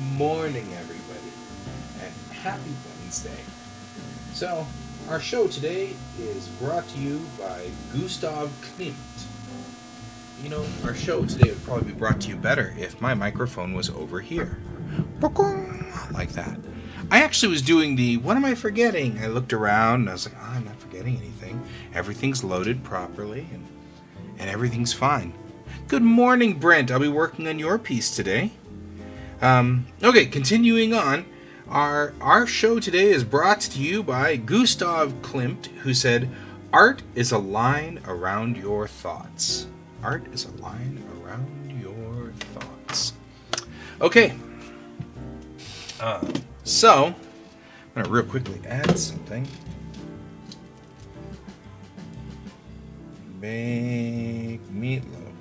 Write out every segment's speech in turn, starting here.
morning, everybody, and happy Wednesday. So, our show today is brought to you by Gustav Klimt. You know, our show today would probably be brought to you better if my microphone was over here. Like that. I actually was doing what am I forgetting? I looked around and I was like, I'm not forgetting anything. Everything's loaded properly and everything's fine. Good morning, Brent. I'll be working on your piece today. Okay, continuing on. Our show today is brought to you by Gustav Klimt, who said, "Art is a line around your thoughts." Art is a line around your thoughts. Okay. So, I'm going to real quickly add something. Bake meatloaf.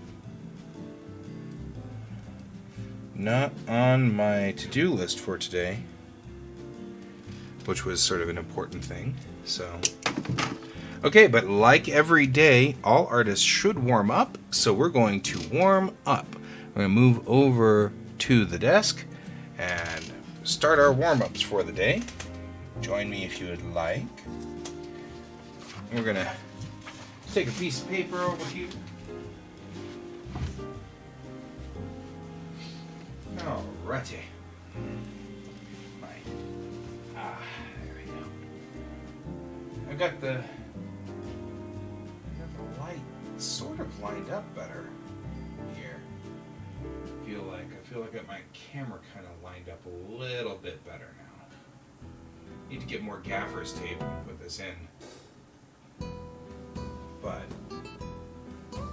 Not on my to-do list for today, which was sort of an important thing. So, okay, but like every day, all artists should warm up, so we're going to warm up. We're going to move over to the desk and start our warm-ups for the day. Join me if you would like. We're going to take a piece of paper over here. Alrighty. There we go. I got the light sort of lined up better here. I feel like I got my camera kind of lined up a little bit better now. Need to get more gaffer's tape and put this in. But there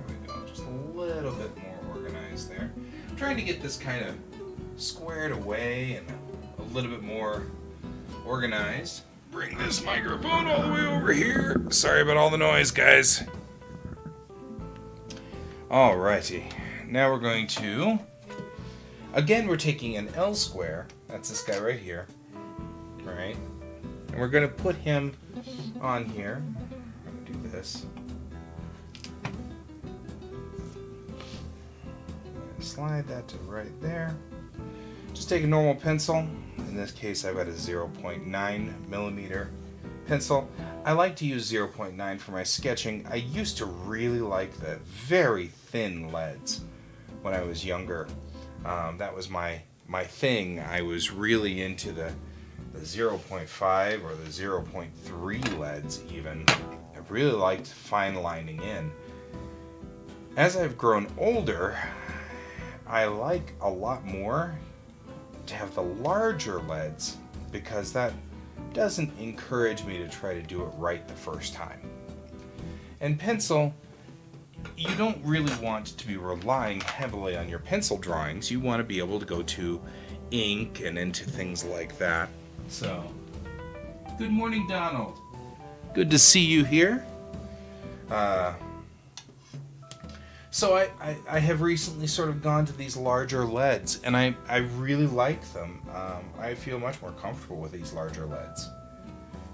we go. Just a little bit more organized there. I'm trying to get this kind of squared away and a little bit more organized. Bring this microphone all the way over here. Sorry about all the noise, guys. Alrighty. Now we're going to... Again, we're taking an L square. That's this guy right here. Alright. And we're going to put him on here. I'm going to do this. Slide that to right there. Just take a normal pencil. In this case, I've got a 0.9 millimeter pencil. I like to use 0.9 for my sketching. I used to really like the very thin leads when I was younger. That was my thing. I was really into the 0.5 or the 0.3 leads even. I really liked fine lining in. As I've grown older, I like a lot more to have the larger leads because that doesn't encourage me to try to do it right the first time. And pencil, you don't really want to be relying heavily on your pencil drawings. You want to be able to go to ink and into things like that. So, good morning, Donald. Good to see you here. So I have recently sort of gone to these larger leads, and I really like them. I feel much more comfortable with these larger leads.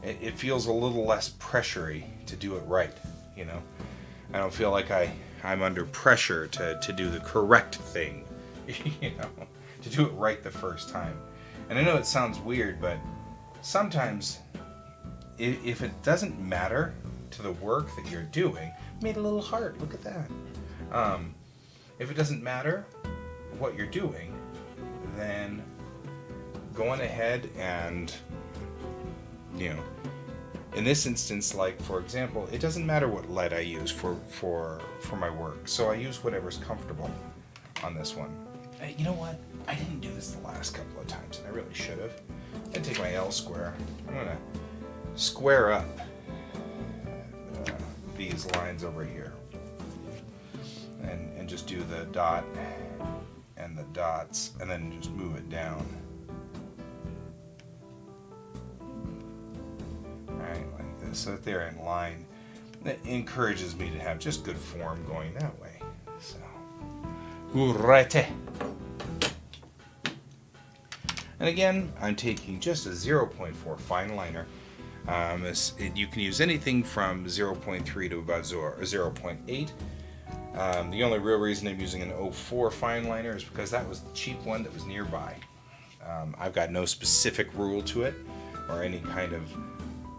It feels a little less pressury to do it right, you know. I don't feel like I'm under pressure to do the correct thing, you know, to do it right the first time. And I know it sounds weird, but sometimes if it doesn't matter to the work that you're doing, made a little heart, look at that. If it doesn't matter what you're doing, then going ahead and, you know, in this instance, like for example, it doesn't matter what lead I use for my work, so I use whatever's comfortable on this one. You know what? I didn't do this the last couple of times, and I really should have. I'm gonna take my L square. I'm gonna square up these lines over here. And just do the dot and the dots, and then just move it down. Alright, like this, so that they're in line. That encourages me to have just good form going that way. So, alrighty. And again, I'm taking just a 0.4 fine liner. You can use anything from 0.3 to about 0.8. The only real reason I'm using an 04 fine liner is because that was the cheap one that was nearby. I've got no specific rule to it or any kind of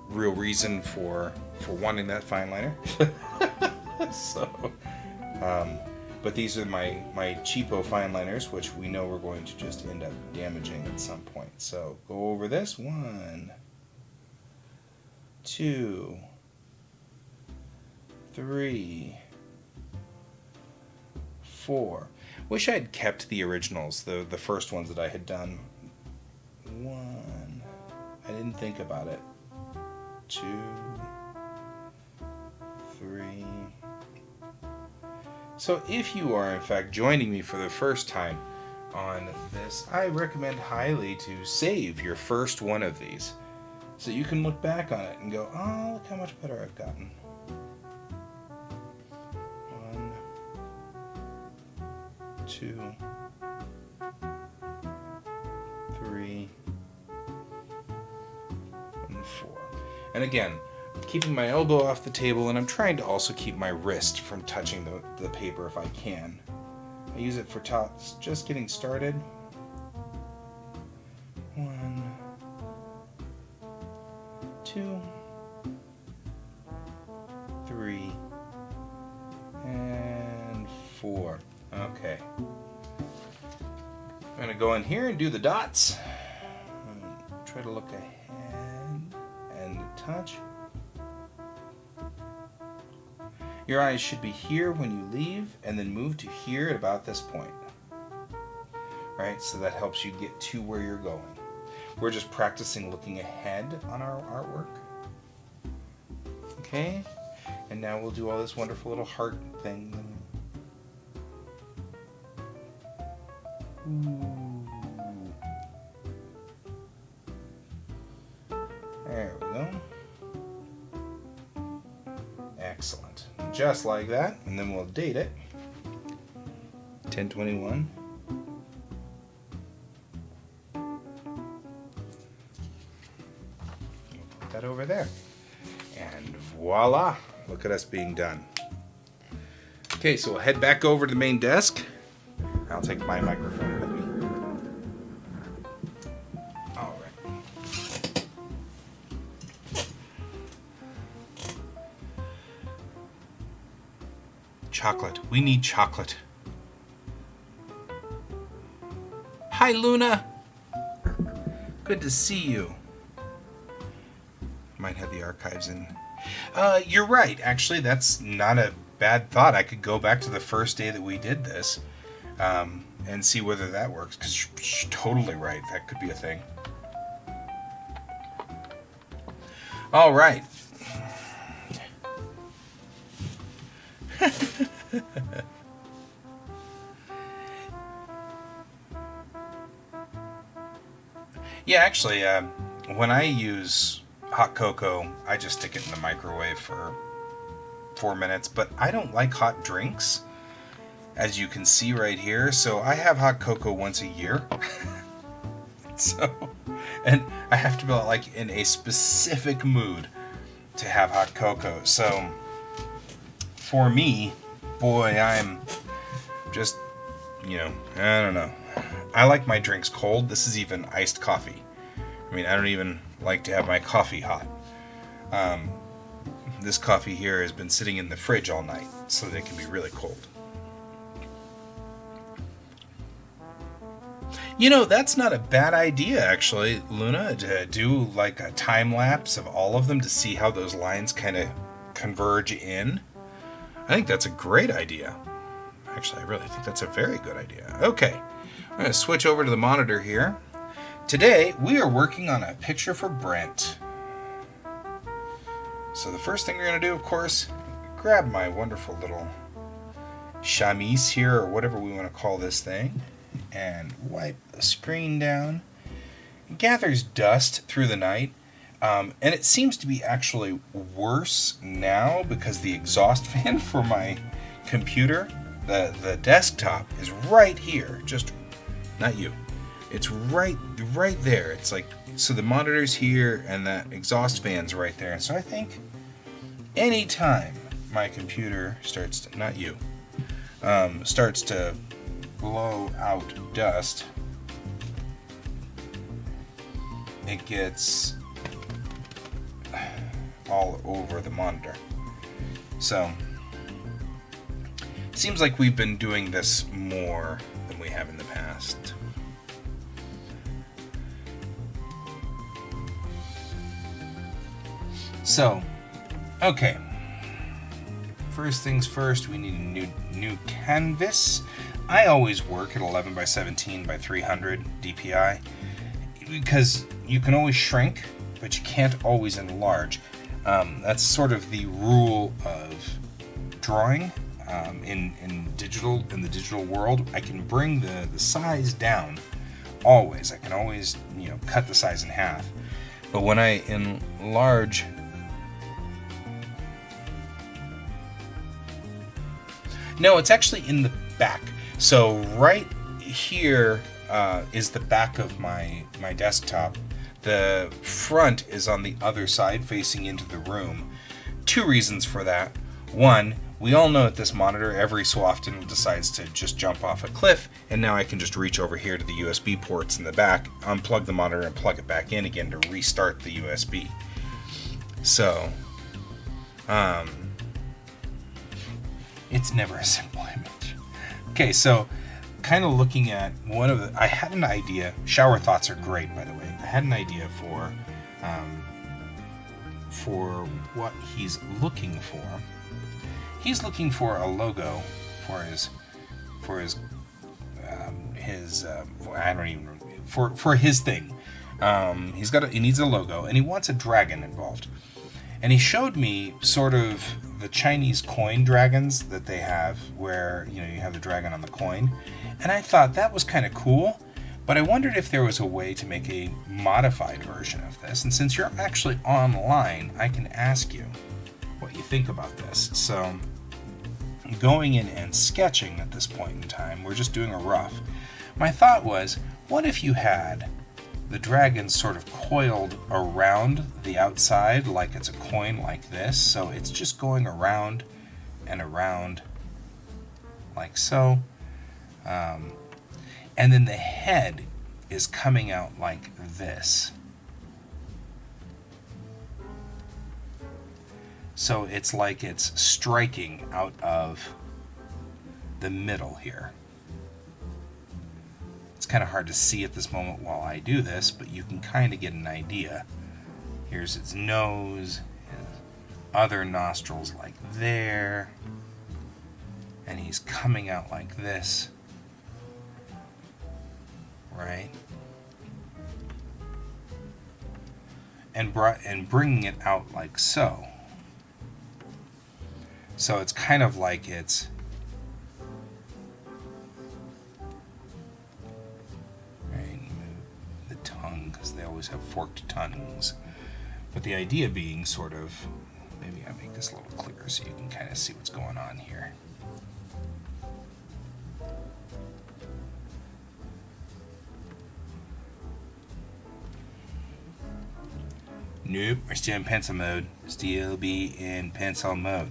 real reason for wanting that fine liner. So, but these are my cheapo fine liners, which we know we're going to just end up damaging at some point. So go over this. 1, 2, 3, 4. Wish I had kept the originals, the first ones that I had done. 1. I didn't think about it. 2, 3. So if you are in fact joining me for the first time on this, I recommend highly to save your first one of these so you can look back on it and go, oh, look how much better I've gotten. 1, 2, 3, and 4. And again, keeping my elbow off the table, and I'm trying to also keep my wrist from touching the paper if I can. I use it for just getting started. 1, 2, 3, and 4. Okay. I'm going to go in here and do the dots. Try to look ahead and touch. Your eyes should be here when you leave, and then move to here at about this point. Right? So that helps you get to where you're going. We're just practicing looking ahead on our artwork. Okay? And now we'll do all this wonderful little heart thing. Ooh. There we go. Excellent. Just like that, and then we'll date it. 10/21. We'll put that over there. And voila! Look at us being done. Okay, so we'll head back over to the main desk. I'll take my microphone with me. All right. Chocolate. We need chocolate. Hi, Luna. Good to see you. Might have the archives in. You're right. Actually, that's not a bad thought. I could go back to the first day that we did this and see whether that works. Because you're totally right. That could be a thing. All right. Yeah, actually, when I use hot cocoa, I just stick it in the microwave for 4 minutes, but I don't like hot drinks, as you can see right here, so I have hot cocoa once a year. And I have to be like in a specific mood to have hot cocoa. So for me, boy, I'm just, I don't know. I like my drinks cold. This is even iced coffee. I mean, I don't even like to have my coffee hot. This coffee here has been sitting in the fridge all night so that it can be really cold. That's not a bad idea, actually, Luna, to do like a time lapse of all of them to see how those lines kind of converge in. I think that's a great idea. Actually, I really think that's a very good idea. Okay, I'm going to switch over to the monitor here. Today, we are working on a picture for Brent. So the first thing we're going to do, of course, grab my wonderful little chemise here, or whatever we want to call this thing, and wipe the screen down. It gathers dust through the night, and it seems to be actually worse now because the exhaust fan for my computer, the desktop, is right here. Just, not you. It's right there. It's like, so the monitor's here and that exhaust fan's right there. And so I think anytime my computer starts to, not you, starts to blow out dust, it gets all over the monitor. So it seems like we've been doing this more than we have in the past. So, okay. First things first, we need a new canvas. I always work at 11 by 17 by 300 DPI because you can always shrink, but you can't always enlarge. That's sort of the rule of drawing in the digital world. I can bring the size down always. I can always cut the size in half. But when I enlarge, no, it's actually in the back. So right here is the back of my desktop. The front is on the other side, facing into the room. Two reasons for that. One, we all know that this monitor every so often decides to just jump off a cliff, and now I can just reach over here to the USB ports in the back, unplug the monitor, and plug it back in again to restart the USB. So, it's never a simple image. Okay, so kind of looking at I had an idea. Shower thoughts are great, by the way. I had an idea for what he's looking for. He's looking for a logo for his thing. He needs a logo, and he wants a dragon involved. And he showed me sort of the Chinese coin dragons that they have, where you have the dragon on the coin. And I thought that was kind of cool, but I wondered if there was a way to make a modified version of this. And since you're actually online, I can ask you what you think about this. So going in and sketching at this point in time, we're just doing a rough. My thought was, what if you had the dragon sort of coiled around the outside like it's a coin like this, so it's just going around and around like so, and then the head is coming out like this. So it's like it's striking out of the middle here. It's kind of hard to see at this moment while I do this, but you can kind of get an idea. Here's its nose, his other nostrils like there, and he's coming out like this, right? And bringing it out like so. So it's kind of like it's the tongue, because they always have forked tongues. But the idea being sort of, maybe I make this a little clearer so you can kind of see what's going on here. Nope, we're still in pencil mode. Still be in pencil mode.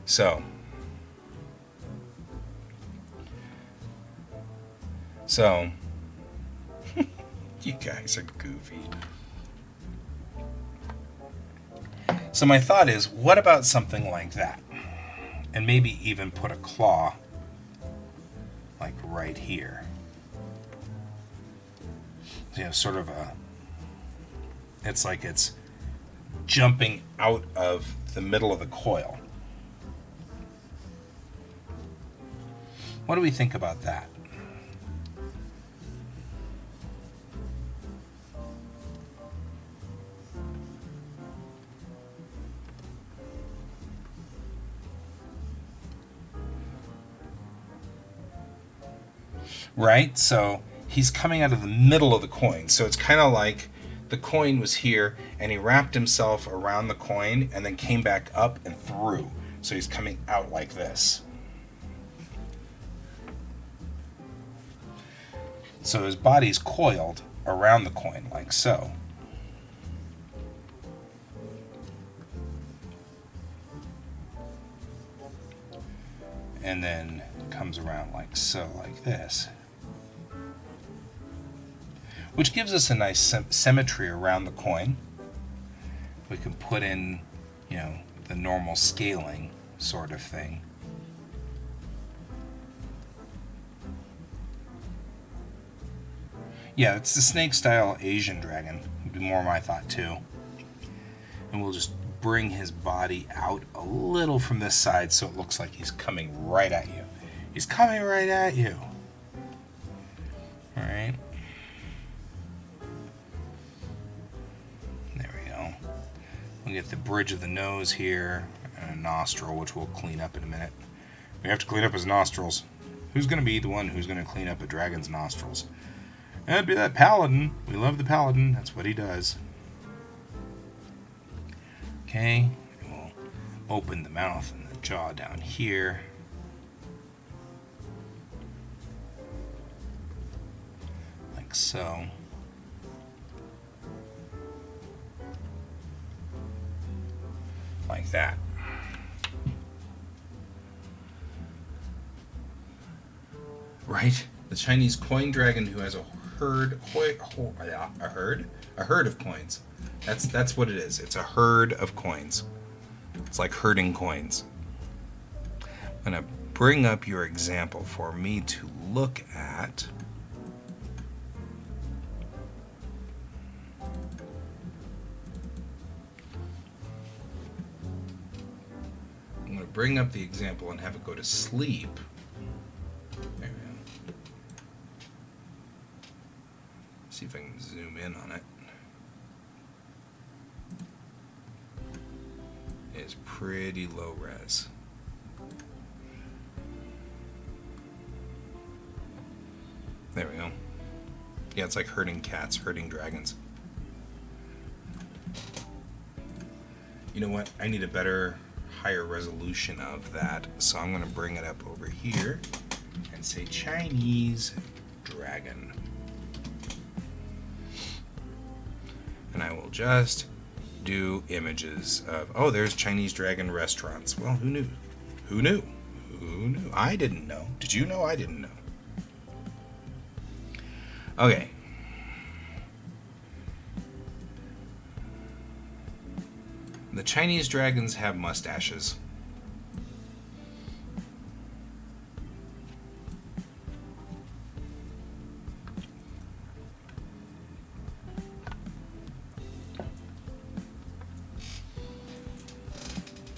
So you guys are goofy. So my thought is, what about something like that? And maybe even put a claw like right here. Sort of it's like it's jumping out of the middle of the coil. What do we think about that? Right? So he's coming out of the middle of the coin. So it's kind of like the coin was here and he wrapped himself around the coin and then came back up and through. So he's coming out like this. So his body's coiled around the coin like so. and then comes around like so, like this. Which gives us a nice symmetry around the coin. We can put in, the normal scaling sort of thing. Yeah, it's the snake style Asian dragon. Would be more my thought too. And we'll just bring his body out a little from this side so it looks like he's coming right at you. He's coming right at you. Alright. There we go. We'll get the bridge of the nose here and a nostril, which we'll clean up in a minute. We have to clean up his nostrils. Who's going to be the one who's going to clean up a dragon's nostrils? That'd be that paladin. We love the paladin. That's what he does. Okay. And we'll open the mouth and the jaw down here. Like so. Like that. Right? The Chinese coin dragon who has a herd of coins. That's what it is. It's a herd of coins. It's like herding coins. I'm going to bring up your example for me to look at. I'm going to bring up the example and have it go to sleep. There we go. See if I can zoom in on it. It is pretty low res. There we go. Yeah, it's like herding cats, herding dragons. You know what? I need a better, higher resolution of that, so I'm going to bring it up over here and say Chinese dragon. And I will just do images of, oh, there's Chinese dragon restaurants. Well, who knew? Who knew? Who knew? I didn't know. Did you know? I didn't know. Okay. The Chinese dragons have mustaches.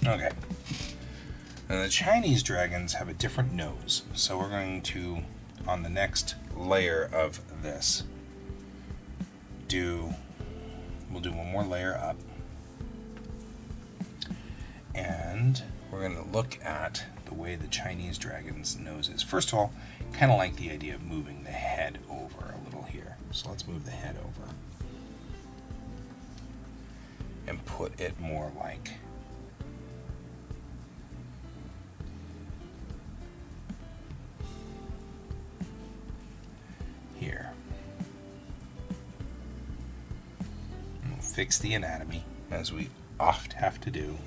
Okay. And the Chinese dragons have a different nose. So we're going to, on the next layer of this, we'll do one more layer up. And we're going to look at the way the Chinese dragon's nose is. First of all, kind of like the idea of moving the head over a little here. So let's move the head over. And put it more like here. And we'll fix the anatomy, as we oft have to do.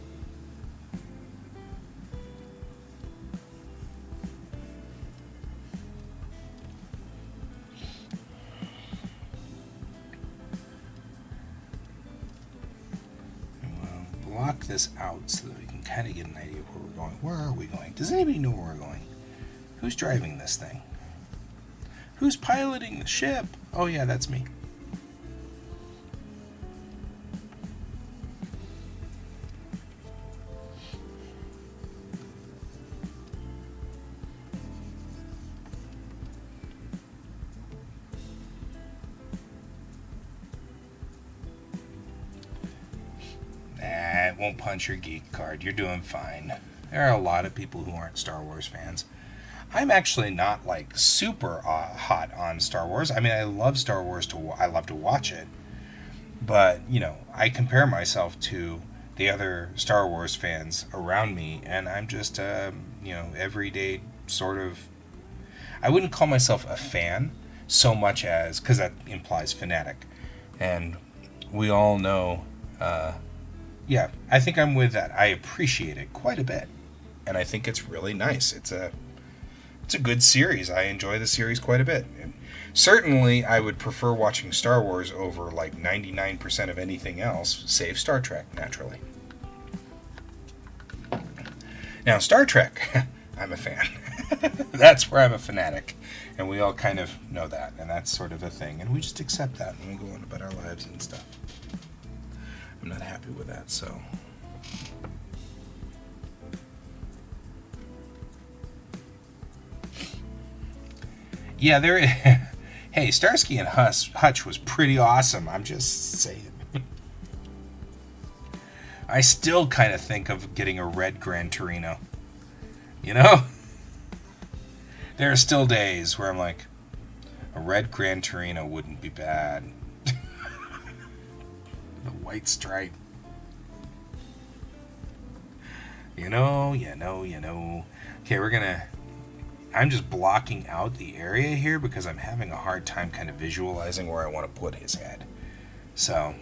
Block this out so that we can kind of get an idea of where we're going. Where are we going? Does anybody know where we're going? Who's driving this thing? Who's piloting the ship? Oh yeah, that's me. Won't punch your geek card. You're doing fine. There are a lot of people who aren't Star Wars fans. I'm actually not like super hot on Star Wars. I mean, I love Star Wars. I love to watch it. But, I compare myself to the other Star Wars fans around me, and I'm just, everyday sort of... I wouldn't call myself a fan so much as... because that implies fanatic. And we all know... yeah, I think I'm with that. I appreciate it quite a bit. and I think it's really nice. It's a good series. I enjoy the series quite a bit. And certainly, I would prefer watching Star Wars over like 99% of anything else, save Star Trek, naturally. Now, Star Trek, I'm a fan. That's where I'm a fanatic. And we all kind of know that. And that's sort of a thing. And we just accept that when we go on about our lives and stuff. I'm not happy with that, so... Yeah, hey, Starsky and Hutch was pretty awesome. I'm just saying. I still kind of think of getting a red Gran Torino. You know? There are still days where I'm like, a red Gran Torino wouldn't be bad. The white stripe. You know. Okay, I'm just blocking out the area here because I'm having a hard time kind of visualizing where I want to put his head. So,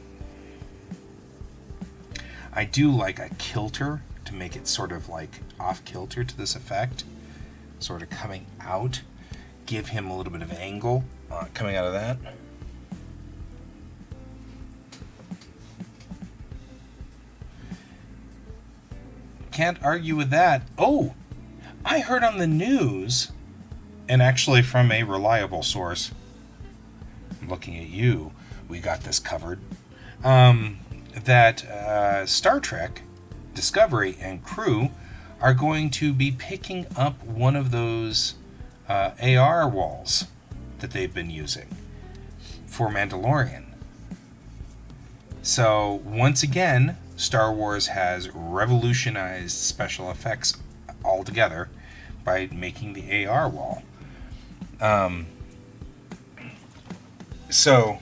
I do like a kilter to make it sort of like off kilter to this effect. Sort of coming out. Give him a little bit of angle coming out of that. Can't argue with that. Oh! I heard on the news, and actually from a reliable source, I'm looking at you, we got this covered, that Star Trek, Discovery, and crew are going to be picking up one of those AR walls that they've been using for Mandalorian. So, once again, Star Wars has revolutionized special effects altogether by making the AR wall. So,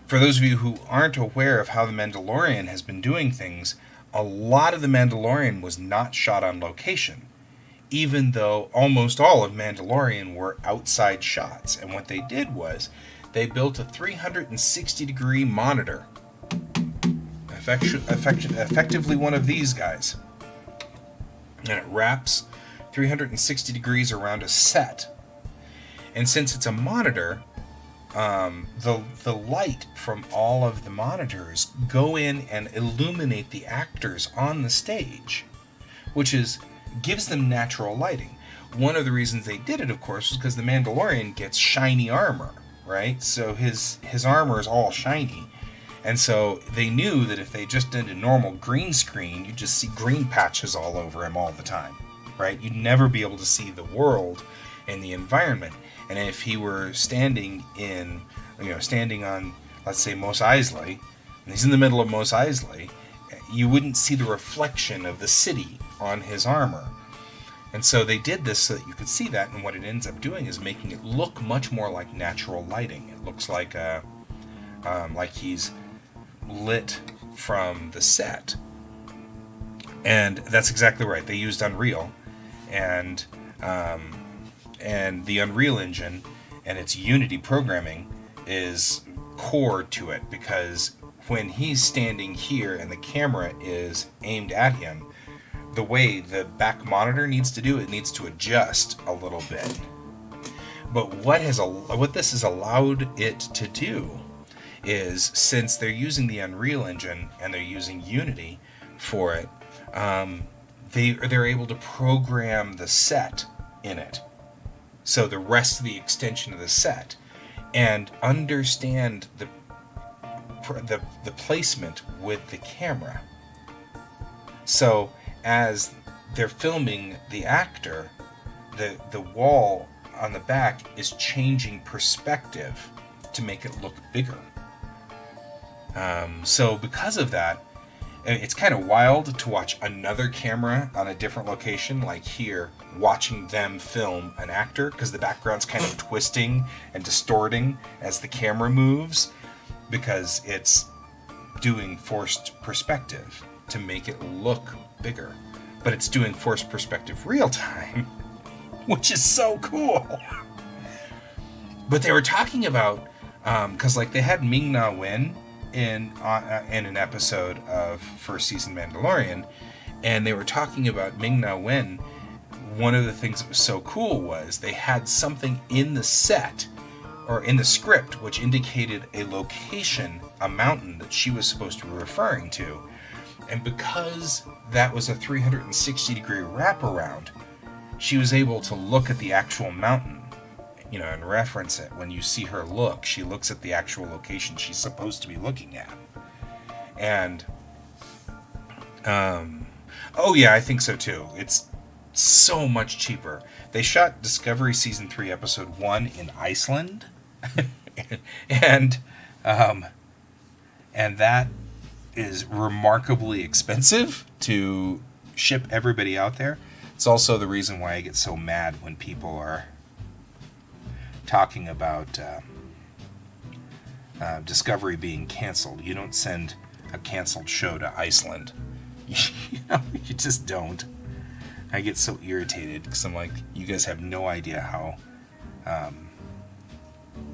for those of you who aren't aware of how The Mandalorian has been doing things, a lot of The Mandalorian was not shot on location, even though almost all of Mandalorian were outside shots. And what they did was, they built a 360-degree monitor, effectively one of these guys. And it wraps 360 degrees around a set. And since it's a monitor, the light from all of the monitors go in and illuminate the actors on the stage, which gives them natural lighting. One of the reasons they did it, of course, was because the Mandalorian gets shiny armor, right? So his armor is all shiny. And so they knew that if they just did a normal green screen, you'd just see green patches all over him all the time, right? You'd never be able to see the world and the environment. And if he were standing on, let's say, Mos Eisley, and he's in the middle of Mos Eisley, you wouldn't see the reflection of the city on his armor. And so they did this so that you could see that, and what it ends up doing is making it look much more like natural lighting. It looks like he's lit from the set. And that's exactly right. They used Unreal, and the Unreal Engine and its Unity programming is core to it, because when he's standing here and the camera is aimed at him, the way the back monitor needs to do, it needs to adjust a little bit. But what this has allowed it to do is, since they're using the Unreal Engine and they're using Unity for it, they're able to program the set in it. So the rest of the extension of the set, and understand the placement with the camera. So as they're filming the actor, the wall on the back is changing perspective to make it look bigger. So because of that, it's kind of wild to watch another camera on a different location, like here, watching them film an actor, because the background's kind of twisting and distorting as the camera moves, because it's doing forced perspective to make it look bigger. But it's doing forced perspective real time, which is so cool. But they were talking about, because like they had Ming-Na Wen in an episode of first season Mandalorian, and they were talking about Ming Na Wen. One of the things that was so cool was they had something in the set or in the script which indicated a location, a mountain that she was supposed to be referring to. And because that was a 360-degree wraparound, she was able to look at the actual mountain, and reference it. When you see her look, she looks at the actual location she's supposed to be looking at. And, oh yeah, I think so too. It's so much cheaper. They shot Discovery Season 3, Episode 1 in Iceland. and that is remarkably expensive to ship everybody out there. It's also the reason why I get so mad when people are talking about Discovery being canceled. You don't send a canceled show to Iceland. You just don't. I get so irritated because I'm like, you guys have no idea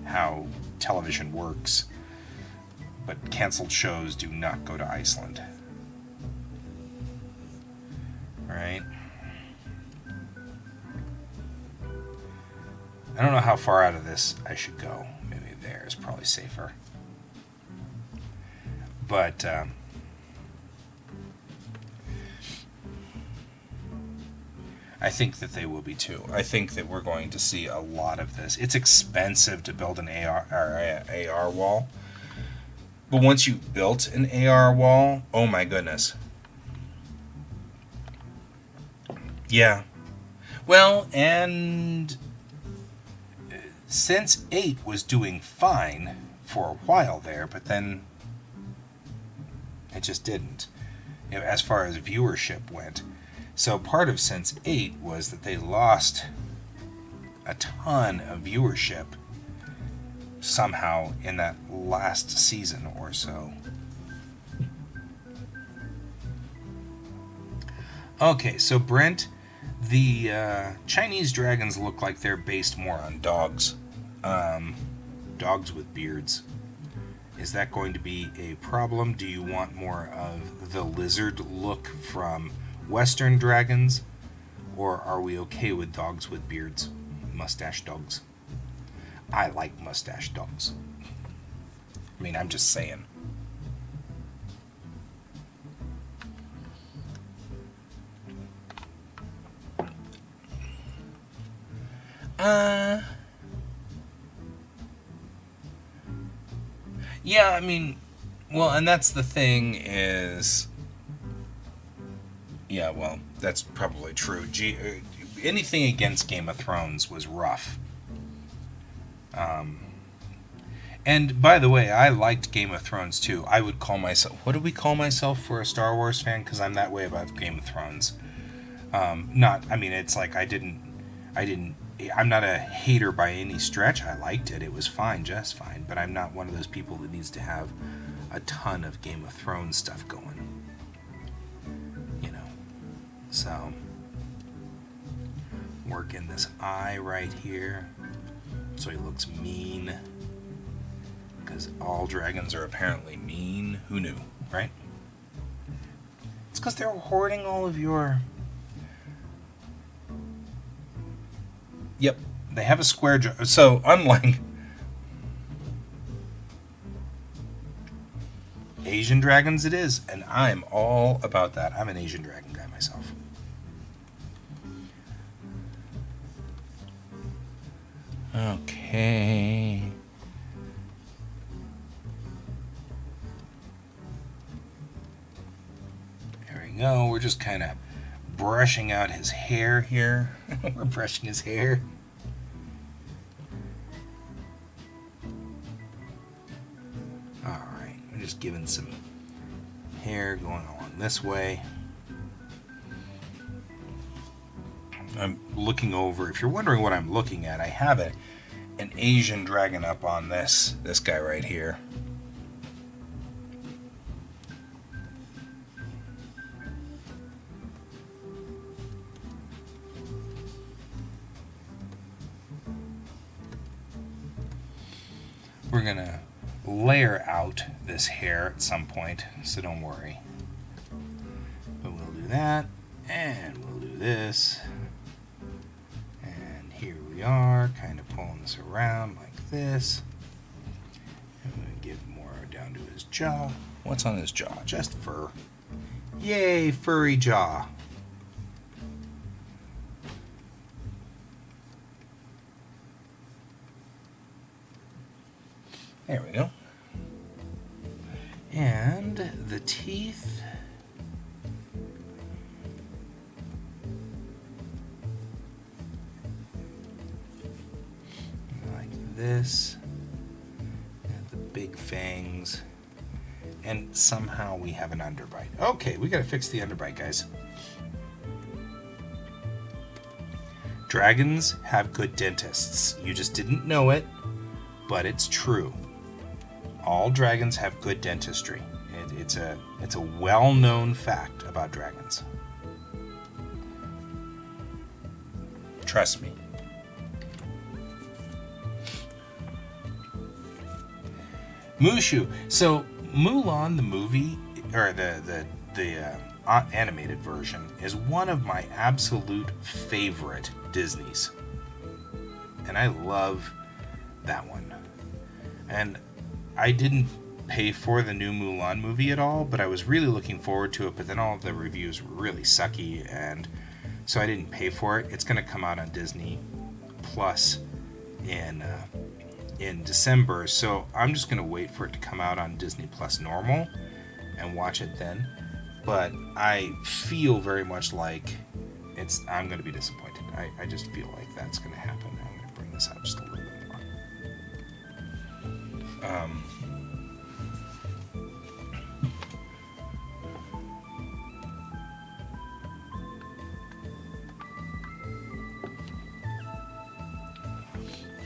how television works. But canceled shows do not go to Iceland. Alright? I don't know how far out of this I should go. Maybe there is probably safer. But, I think that they will be too. I think that we're going to see a lot of this. It's expensive to build an AR wall. But once you've built an AR wall, oh my goodness. Yeah. Well, and Sense 8 was doing fine for a while there, but then it just didn't, as far as viewership went. So part of Sense 8 was that they lost a ton of viewership somehow in that last season or so. Okay, so Brent, the Chinese dragons look like they're based more on dogs. Dogs with beards. Is that going to be a problem? Do you want more of the lizard look from Western dragons? Or are we okay with dogs with beards? Mustache dogs. I like mustache dogs. I mean, I'm just saying. Yeah, I mean, well, and that's the thing is, yeah, well, that's probably true. Anything against Game of Thrones was rough. And by the way, I liked Game of Thrones too. I would call myself, what do we call myself for a Star Wars fan? Because I'm that way about Game of Thrones. I'm not a hater by any stretch. I liked it. It was fine, just fine. But I'm not one of those people that needs to have a ton of Game of Thrones stuff going. So, working this eye right here so he looks mean. Because all dragons are apparently mean. Who knew, right? It's because they're hoarding all of your... Yep, they have a square jaw. So, unlike Asian dragons, it is. And I'm all about that. I'm an Asian dragon guy myself. Okay. There we go. We're just kind of brushing out his hair here. We're brushing his hair. Alright, we're just giving some hair going along this way. I'm looking over. If you're wondering what I'm looking at, I have an Asian dragon up on this guy right here. We're gonna layer out this hair at some point, so don't worry. But we'll do that, and we'll do this. And here we are, kind of pulling this around like this. And we're going to get more down to his jaw. What's on his jaw? Just fur. Yay, furry jaw. There we go. And the teeth. Like this. And the big fangs. And somehow we have an underbite. Okay, we gotta fix the underbite, guys. Dragons have good dentists. You just didn't know it, but it's true. All dragons have good dentistry. It's a well-known fact about dragons. Trust me. Mushu. So Mulan, the movie, or the animated version, is one of my absolute favorite Disneys, and I love that one. And I didn't pay for the new Mulan movie at all, but I was really looking forward to it, but then all of the reviews were really sucky, and so I didn't pay for it. It's going to come out on Disney Plus in December, so I'm just going to wait for it to come out on Disney Plus normal and watch it then. But I feel very much like I'm going to be disappointed. I just feel like that's going to happen. I'm going to bring this out just a little bit more.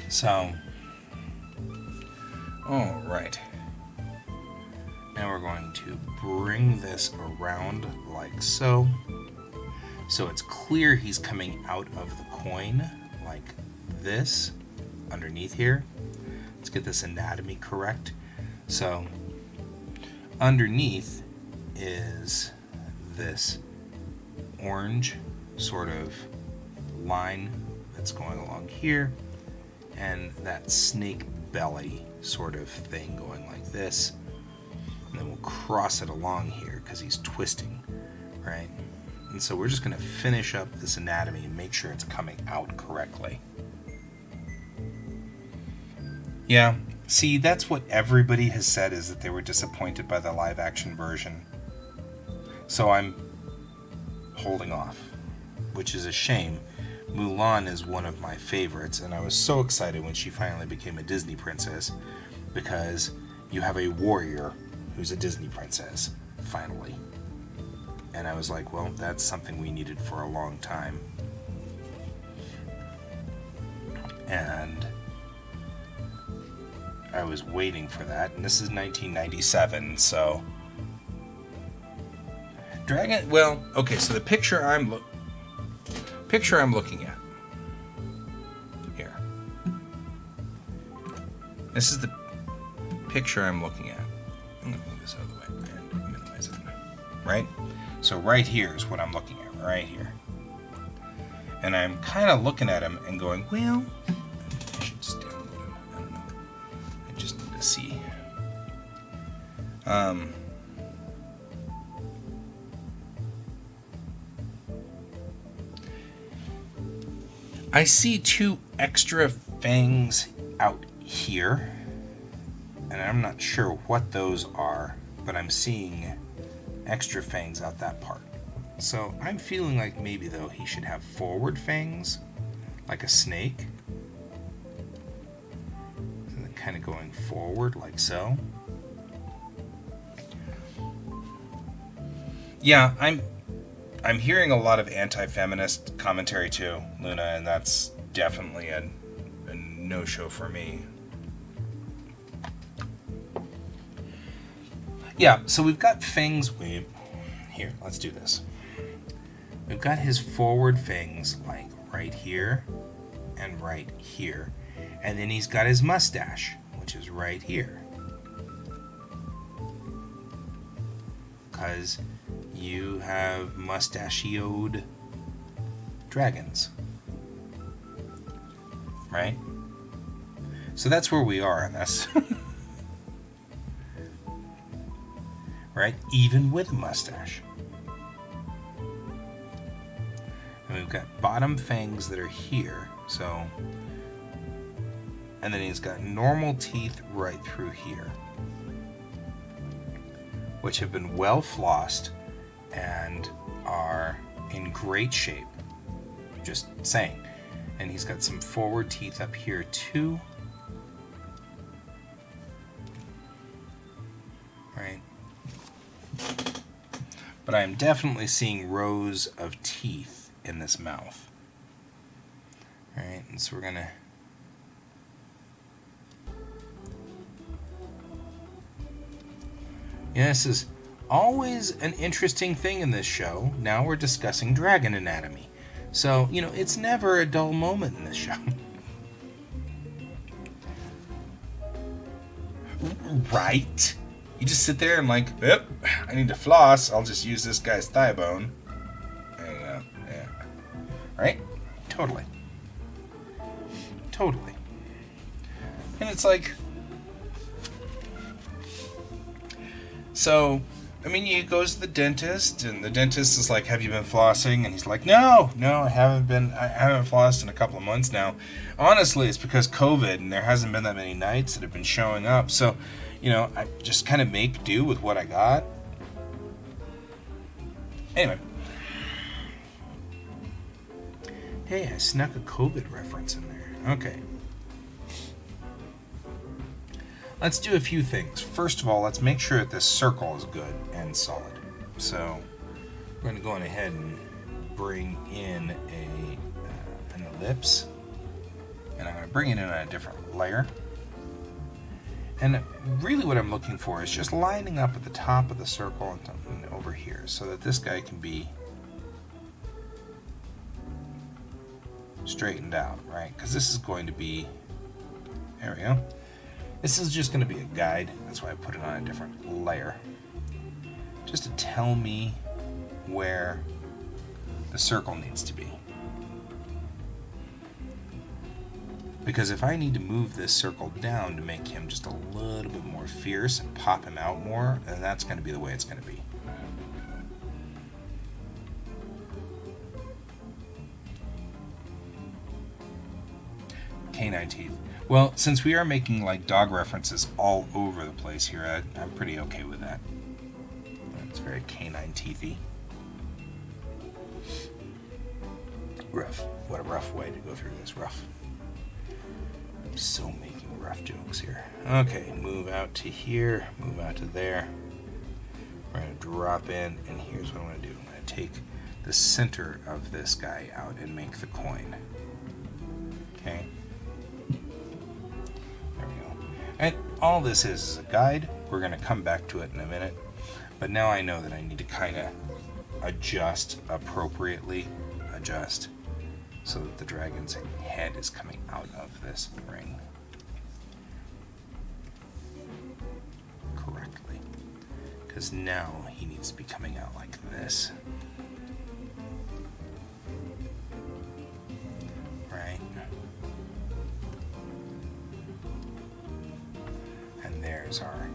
So, all right. Now we're going to bring this around like so. So it's clear he's coming out of the coin like this underneath here. Let's get this anatomy correct. So underneath is this orange sort of line that's going along here, and that snake belly sort of thing going like this. And then we'll cross it along here because he's twisting, right? And so we're just going to finish up this anatomy and make sure it's coming out correctly. Yeah, see, that's what everybody has said, is that they were disappointed by the live action version. So I'm holding off, which is a shame. Mulan is one of my favorites, and I was so excited when she finally became a Disney princess, because you have a warrior who's a Disney princess, finally. And I was like, well, that's something we needed for a long time. And I was waiting for that, and this is 1997, so... Dragon, well, okay, so the picture I'm looking at here. This is the picture I'm looking at. I'm going to move this out of the way and minimize it. Right? So right here is what I'm looking at, right here. And I'm kind of looking at him and going, well, I should just download him. I don't know. I just need to see. I see two extra fangs out here, and I'm not sure what those are, but I'm seeing extra fangs out that part. So I'm feeling like maybe, though, he should have forward fangs, like a snake, and then kind of going forward like so. Yeah, I'm hearing a lot of anti-feminist commentary too, Luna, and that's definitely a no-show for me. Yeah, so we've got fangs. Here, let's do this. We've got his forward fangs like right here and right here. And then he's got his mustache, which is right here. Because you have mustachioed dragons. Right? So that's where we are in this. Right? Even with a mustache. And we've got bottom fangs that are here. So, and then he's got normal teeth right through here, which have been well flossed and are in great shape. Just saying. And he's got some forward teeth up here too. Right? But I am definitely seeing rows of teeth in this mouth. Alright, and so we're gonna this is always an interesting thing in this show. Now we're discussing dragon anatomy. So, it's never a dull moment in this show. Right? You just sit there and yep, I need to floss. I'll just use this guy's thigh bone. And, yeah. Right? Totally. Totally. And it's like... So... he goes to the dentist, and the dentist is like, have you been flossing? And he's like, no, I haven't flossed in a couple of months now. Honestly, it's because COVID, and there hasn't been that many nights that have been showing up. So, I just kind of make do with what I got. Anyway. Hey, I snuck a COVID reference in there. Okay. Let's do a few things. First of all, let's make sure that this circle is good and solid. So we're going to go on ahead and bring in an ellipse. And I'm going to bring it in on a different layer. And really what I'm looking for is just lining up at the top of the circle and over here so that this guy can be straightened out, right? Because this is going to be, there we go. This is just going to be a guide. That's why I put it on a different layer. Just to tell me where the circle needs to be. Because if I need to move this circle down to make him just a little bit more fierce and pop him out more, then that's going to be the way it's going to be. Canine teeth. Well, since we are making dog references all over the place here, I'm pretty okay with that. It's very canine teethy. Rough. What a rough way to go through this. Rough. I'm so making rough jokes here. Okay, move out to here, move out to there. We're going to drop in, and here's what I'm going to do. I'm going to take the center of this guy out and make the coin. Okay? And all this is a guide. We're going to come back to it in a minute. But now I know that I need to kind of adjust appropriately. Adjust so that the dragon's head is coming out of this ring correctly. Because now he needs to be coming out like this. Right? There's our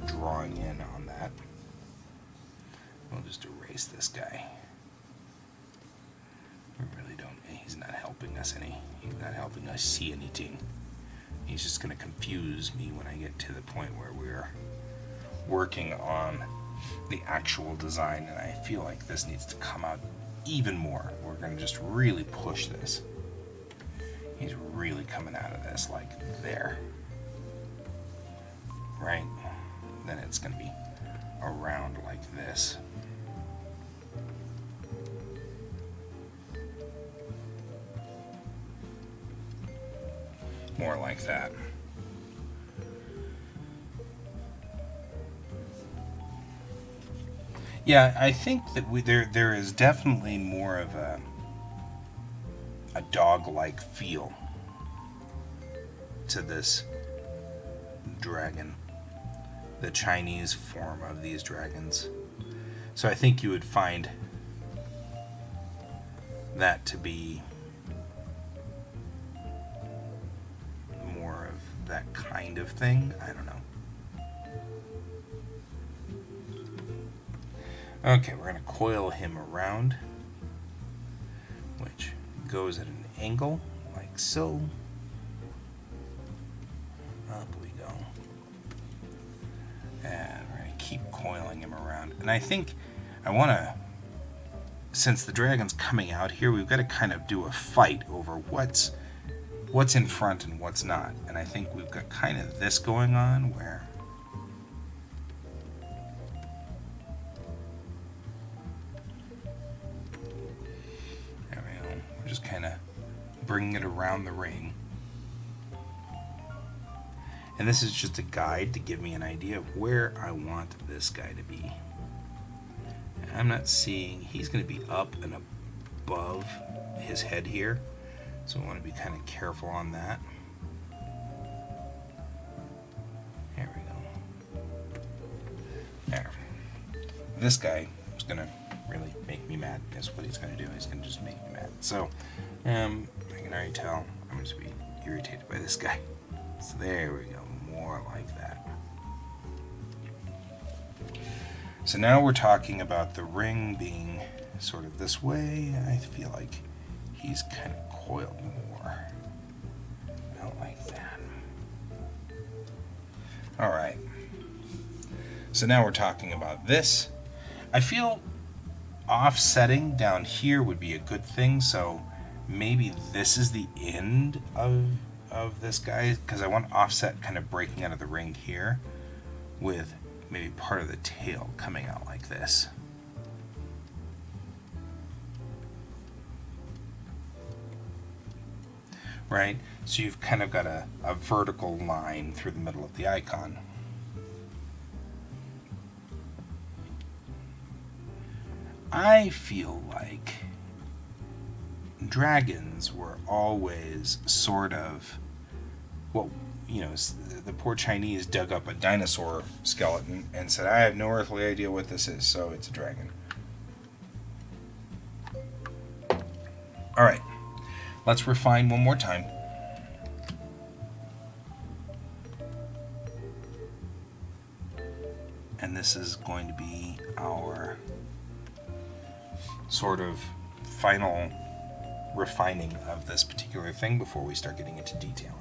drawing in on that. We'll just erase this guy. We really don't, he's not helping us any. He's not helping us see anything. He's just going to confuse me when I get to the point where we're working on the actual design, and I feel like this needs to come out even more. We're going to just really push this. He's really coming out of this there. Right? Then it's going to be around like this. More like that. Yeah, I think that there is definitely more of a dog-like feel to this dragon. The Chinese form of these dragons. So I think you would find that to be more of that kind of thing. I don't know. Okay, we're going to coil him around, which goes at an angle, like so. Up we go. And we're going to keep coiling him around. And I think I want to, since the dragon's coming out here, we've got to kind of do a fight over what's in front and what's not. And I think we've got kind of this going on where just kind of bringing it around the ring. And this is just a guide to give me an idea of where I want this guy to be. I'm not seeing, he's going to be up and above his head here, so I want to be kind of careful on that. There we go. There. This guy is going to really make me mad. Is what he's going to do. He's going to just make me mad. So, I can already tell I'm going to be irritated by this guy. So there we go. More like that. So now we're talking about the ring being sort of this way. I feel like he's kind of coiled more. Not like that. All right. So now we're talking about this. I feel offsetting down here would be a good thing, so maybe this is the end of this guy, because I want offset kind of breaking out of the ring here with maybe part of the tail coming out like this. Right? So you've kind of got a vertical line through the middle of the icon. I feel like dragons were always sort of, well, you know, the poor Chinese dug up a dinosaur skeleton and said, I have no earthly idea what this is, so it's a dragon. All right, let's refine one more time. And this is going to be our sort of final refining of this particular thing before we start getting into detailing.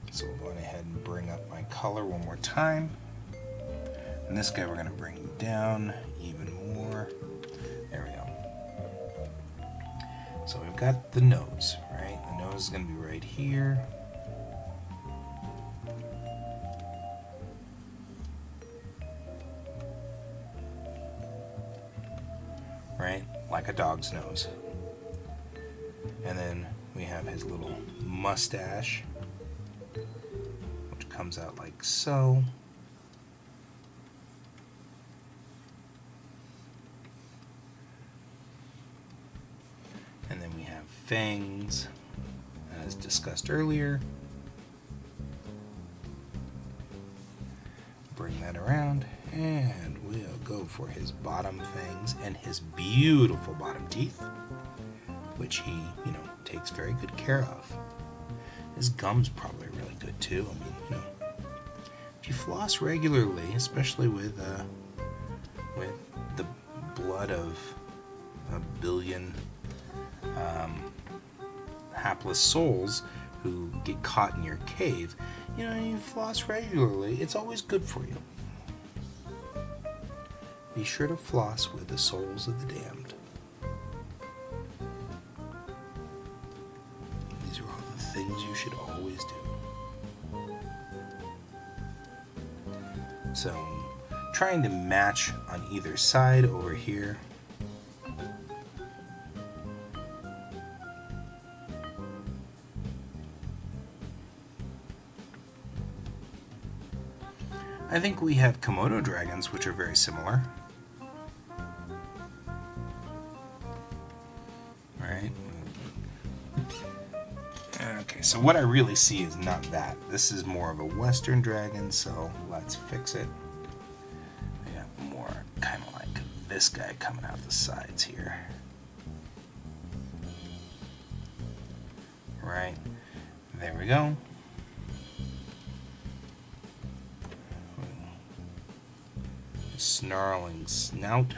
So we'll go ahead and bring up my color one more time. And this guy we're going to bring down even more. There we go. So we've got the nose, right? The nose is going to be right here. Right? Like a dog's nose. And then we have his little mustache, which comes out like so. And then we have fangs, as discussed earlier. Bring that around, and we'll go for his bottom fangs and his beautiful bottom teeth, which he, you know, takes very good care of. His gums probably really good too. I mean, you know, if you floss regularly, especially with the blood of a billion hapless souls who get caught in your cave, you know, you floss regularly, it's always good for you. Be sure to floss with the souls of the damned. These are all the things you should always do. So, trying to match on either side over here. I think we have Komodo dragons, which are very similar. Right? Okay, so what I really see is not that. This is more of a Western dragon, so let's fix it. I got more kind of this guy coming out the sides here. Right, there we go. Snarling snout.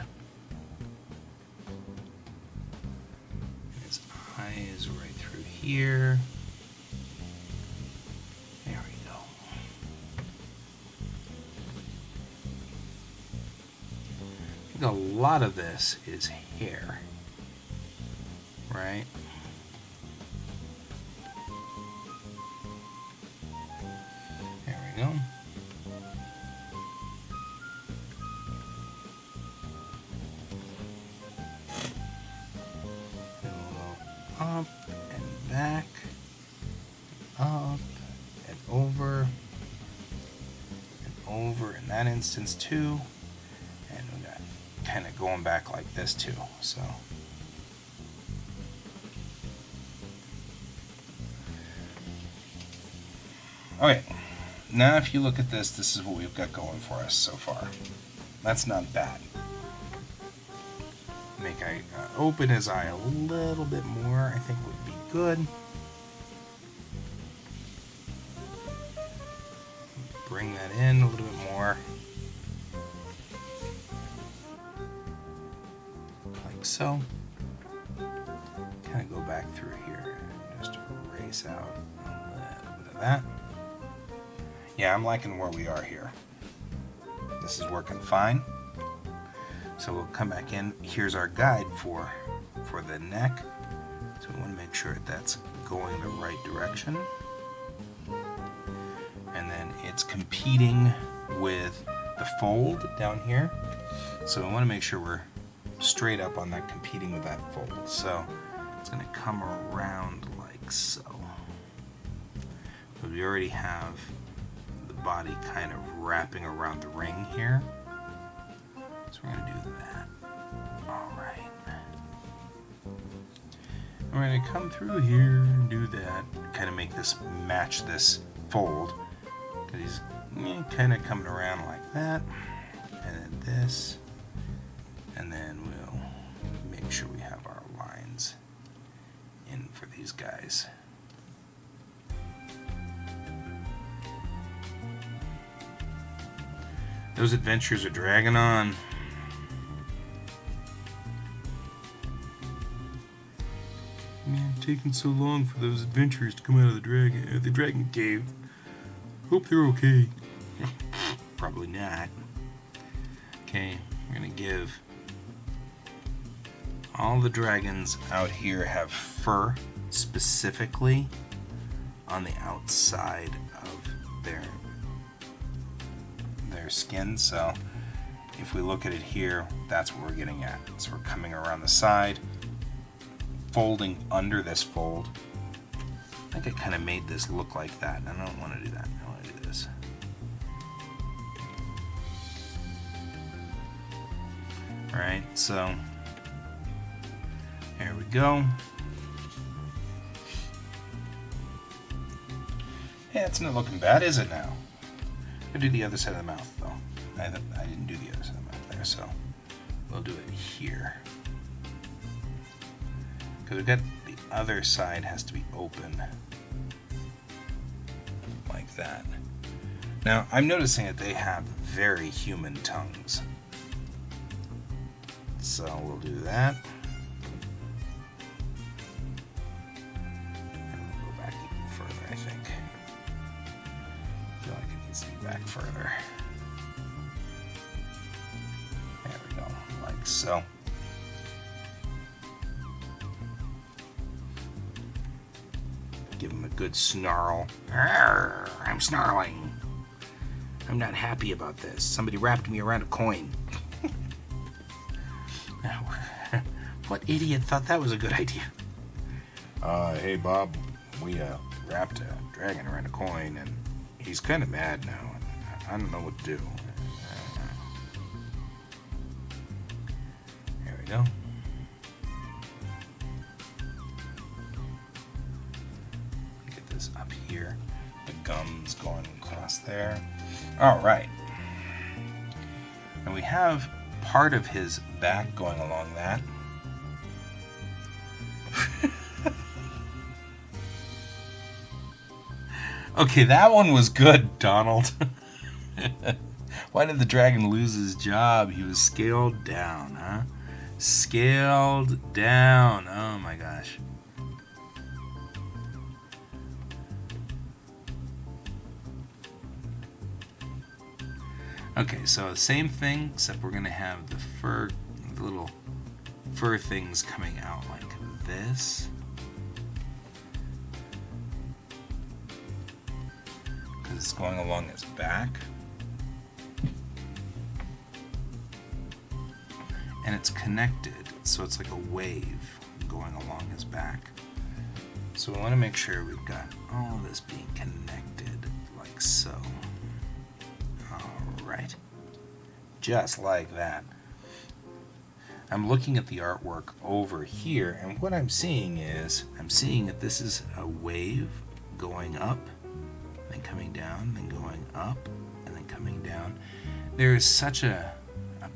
His eyes right through here. There we go. I think a lot of this is hair, right? There we go. Up and back, up and over in that instance too, and we got kind of going back like this too. So okay, now if you look at this, this is what we've got going for us so far. That's not bad. Make open his eye a little bit more, I think would be good. Bring that in a little bit more. Like so. Kind of go back through here and just erase out a little bit of that. Yeah, I'm liking where we are here. This is working fine. So we'll come back in. Here's our guide for the neck. So we want to make sure that's going the right direction. And then it's competing with the fold down here. So we want to make sure we're straight up on that, competing with that fold. So it's going to come around like so. But we already have the body kind of wrapping around the ring here. So we're going to do that. Alright. We're going to come through here and do that. Kind of make this match this fold. Because he's kind of coming around like that. And then this. And then we'll make sure we have our lines in for these guys. Those adventures are dragging on. Man, taking so long for those adventurers to come out of the dragon cave. Hope they're okay. Probably not. Okay, we're gonna give all the dragons out here have fur specifically on the outside of their skin. So if we look at it here, that's what we're getting at. So we're coming around the side, folding under this fold. I think I kind of made this look like that. I don't want to do that. I want to do this. Alright, so there we go. Yeah, it's not looking bad, is it now? I'll do the other side of the mouth, though. I didn't do the other side of the mouth there, so we'll do it here. Because we've got the other side has to be open. Like that. Now, I'm noticing that they have very human tongues. So we'll do that. And we'll go back even further, I think. I feel like it needs to be back further. There we go, like so. Give him a good snarl. Arr, I'm snarling. I'm not happy about this. Somebody wrapped me around a coin. What idiot thought that was a good idea? Hey Bob, we wrapped a dragon around a coin and he's kind of mad now. I don't know what to do. There we go. Get this up here. The gums going across there. All right. And we have part of his back going along that. Okay, that one was good, Donald. Why did the dragon lose his job? He was scaled down, huh? Scaled down. Oh my gosh. Okay, so same thing, except we're gonna have the little fur things coming out like this. Because it's going along his back. And it's connected, so it's like a wave going along his back. So we want to make sure we've got all this being connected like so. Alright. Just like that. I'm looking at the artwork over here, and what I'm seeing that this is a wave going up, then coming down, then going up, and then coming down. There is such a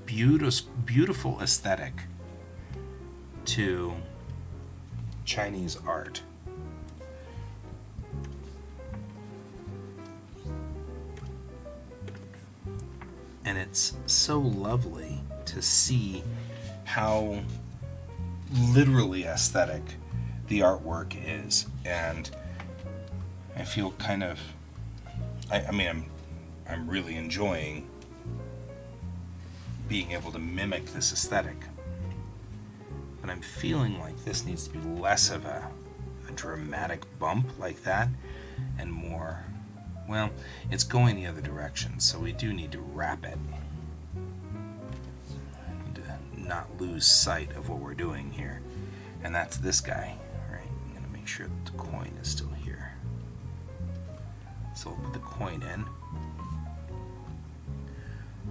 beautiful aesthetic to Chinese art. And it's so lovely to see how literally aesthetic the artwork is. And I feel kind of, I'm really enjoying being able to mimic this aesthetic. But I'm feeling like this needs to be less of a dramatic bump like that, and more, well, it's going the other direction, so we do need to wrap it. To not lose sight of what we're doing here. And that's this guy, right? I'm going to make sure that the coin is still here. So we'll put the coin in.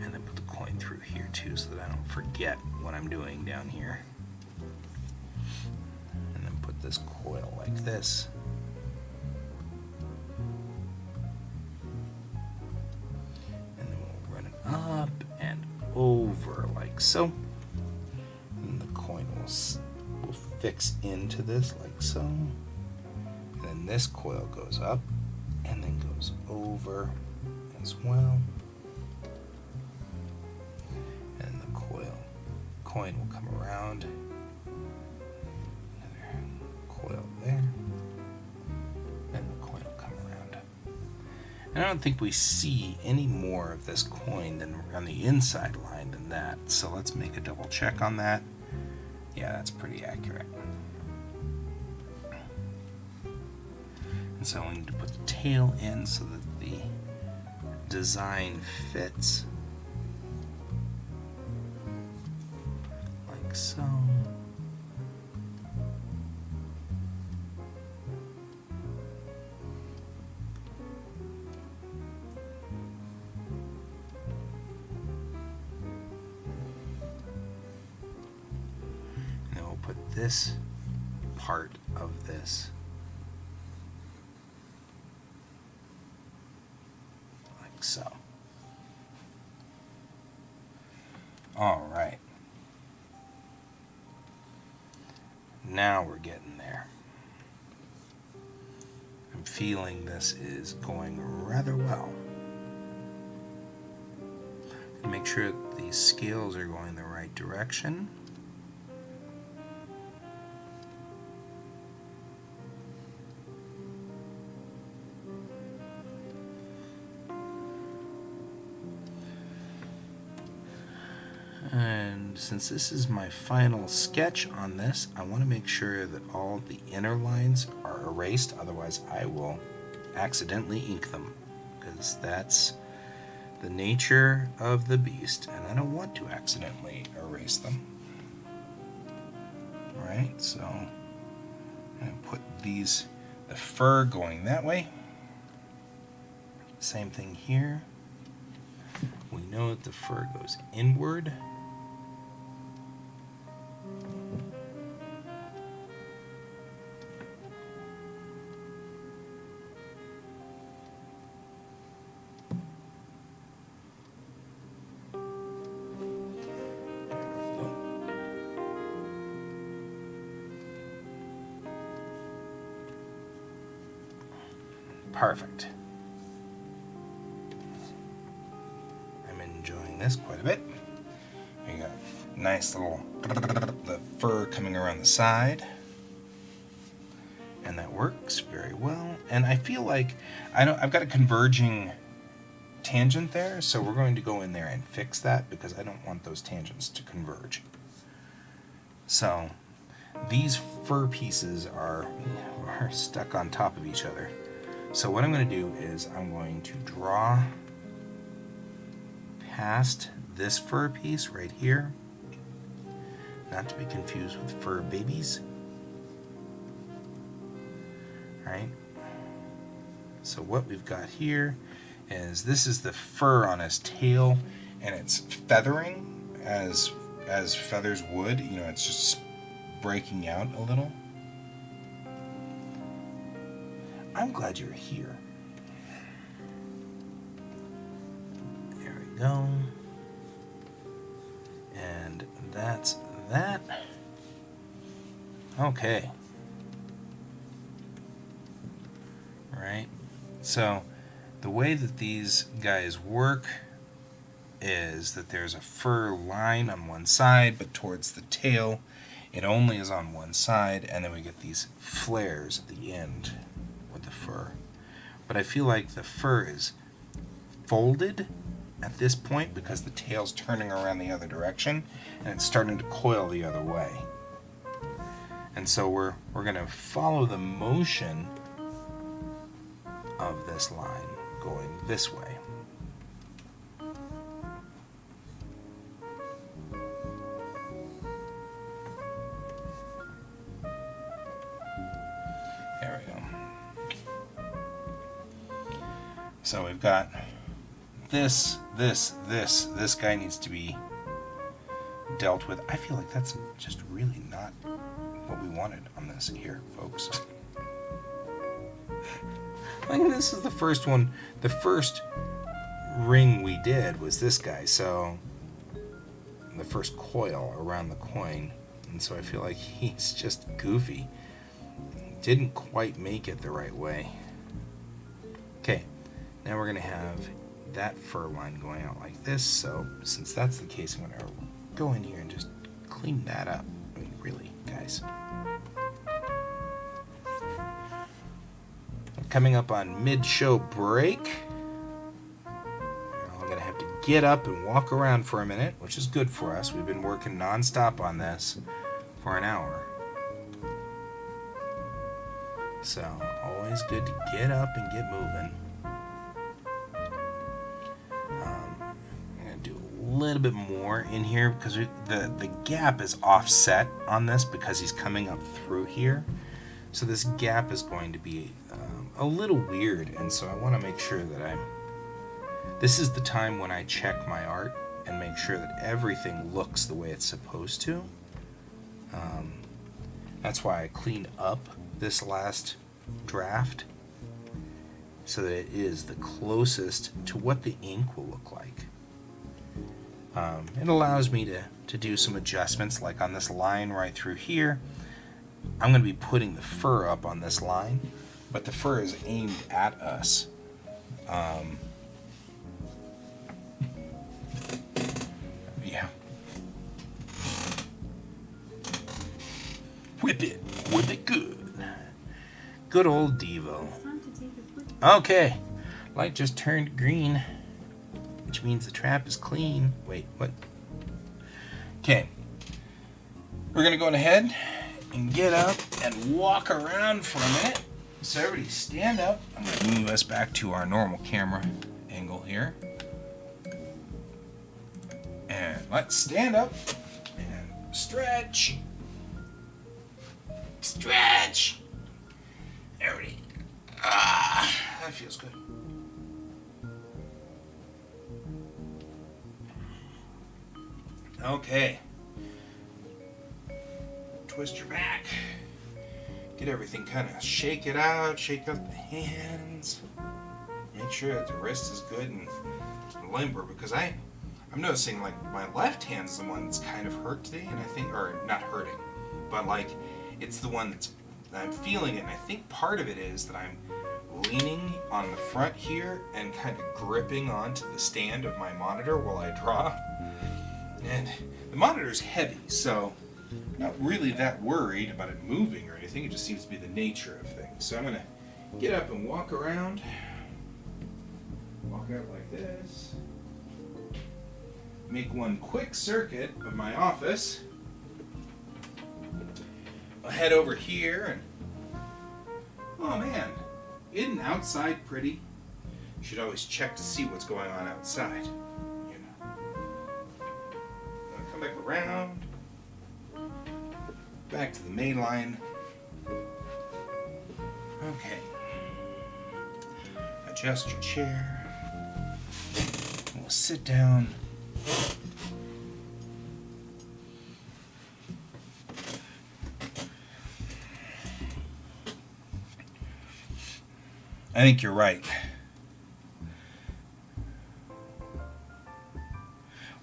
And then put the coin through here too, so that I don't forget what I'm doing down here. And then put this coil like this. And then we'll run it up and over like so. And the coin will fix into this like so. And then this coil goes up and then goes over as well. Coin will come around. Another coil there. And the coin will come around. And I don't think we see any more of this coin than on the inside line than that. So let's make a double check on that. Yeah, that's pretty accurate. And so we need to put the tail in so that the design fits. So. And then we'll put this part of this like so. All right. Now we're getting there. I'm feeling this is going rather well. Make sure these scales are going the right direction. And since this is my final sketch on this, I want to make sure that all the inner lines are erased, otherwise I will accidentally ink them, because that's the nature of the beast, and I don't want to accidentally erase them. Alright, so I'm going to put the fur going that way. Same thing here. We know that the fur goes inward. Perfect. I'm enjoying this quite a bit. You got nice little the fur coming around the side. And that works very well. And I feel like I've got a converging tangent there, so we're going to go in there and fix that because I don't want those tangents to converge. So these fur pieces are stuck on top of each other. So what I'm going to do is I'm going to draw past this fur piece right here, not to be confused with fur babies. Right? So what we've got here is this is the fur on his tail, and it's feathering as feathers would. You know, it's just breaking out a little. I'm glad you're here. There we go. And that's that. Okay. Right? So the way that these guys work is that there's a fur line on one side, but towards the tail it only is on one side, and then we get these flares at the end with the fur. But I feel like the fur is folded at this point because the tail's turning around the other direction and it's starting to coil the other way. And so we're going to follow the motion of this line going this way. There we go. So we've got this guy needs to be dealt with. I feel like that's just really not what we wanted on this here, folks. I think this is the first one. The first ring we did was this guy, so the first coil around the coin, and so I feel like he's just goofy. Didn't quite make it the right way. Okay, now we're going to have that fur line going out like this, so since that's the case, I'm going to go in here and just clean that up. I mean, really, guys. Coming up on mid-show break. I'm going to have to get up and walk around for a minute, which is good for us. We've been working non-stop on this for an hour. So, always good to get up and get moving. I'm going to do a little bit more in here because the gap is offset on this because he's coming up through here. So this gap is going to be a little weird, and so I want to make sure that this is the time when I check my art and make sure that everything looks the way it's supposed to. That's why I cleaned up this last draft so that it is the closest to what the ink will look like. It allows me to do some adjustments, like on this line right through here. I'm going to be putting the fur up on this line, but the fur is aimed at us. Yeah. Whip it good. Good old Devo. Okay, light just turned green, which means the trap is clean. Wait, what? Okay, we're going to go ahead and get up and walk around for a minute. So everybody stand up. I'm going to move us back to our normal camera angle here. And let's stand up and stretch. Stretch. Everybody. That feels good. Okay. Twist your back. Get everything kind of shake it out, shake out the hands. Make sure that the wrist is good and limber, because I'm noticing like my left hand is the one that's kind of hurt today, and I think, or not hurting, but like it's the one I'm feeling it, and I think part of it is that I'm leaning on the front here and kind of gripping onto the stand of my monitor while I draw. And the monitor's heavy, so I'm not really that worried about it moving or anything. It just seems to be the nature of things. So I'm going to get up and walk around. Walk out like this. Make one quick circuit of my office. I'll head over here and... Oh man, isn't outside pretty? You should always check to see what's going on outside. You know. I'll come back around. Back to the main line. Okay. Adjust your chair. We'll sit down. I think you're right.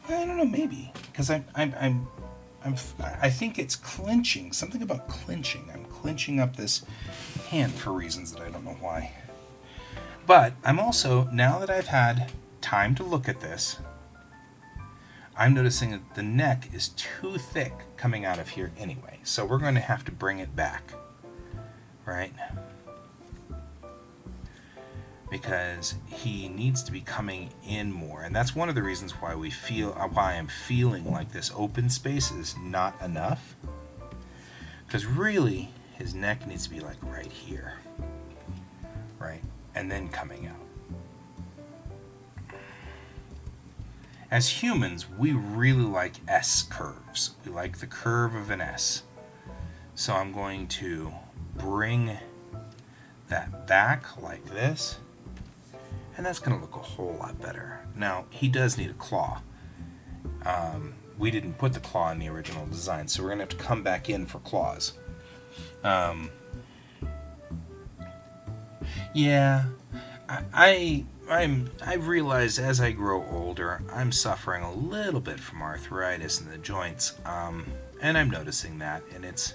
Well, I don't know, maybe because I think it's clenching. Something about clenching. I'm clenching up this hand for reasons that I don't know why. But I'm also, now that I've had time to look at this, I'm noticing that the neck is too thick coming out of here anyway. So we're going to have to bring it back, right? Because he needs to be coming in more, and that's one of the reasons why I'm feeling like this open space is not enough. Because really, his neck needs to be like right here, right, and then coming out. As humans, we really like S curves. We like the curve of an S. So I'm going to bring that back like this. And that's going to look a whole lot better. Now, he does need a claw. We didn't put the claw in the original design, so we're going to have to come back in for claws. Yeah, I realize as I grow older, I'm suffering a little bit from arthritis in the joints, and I'm noticing that, and it's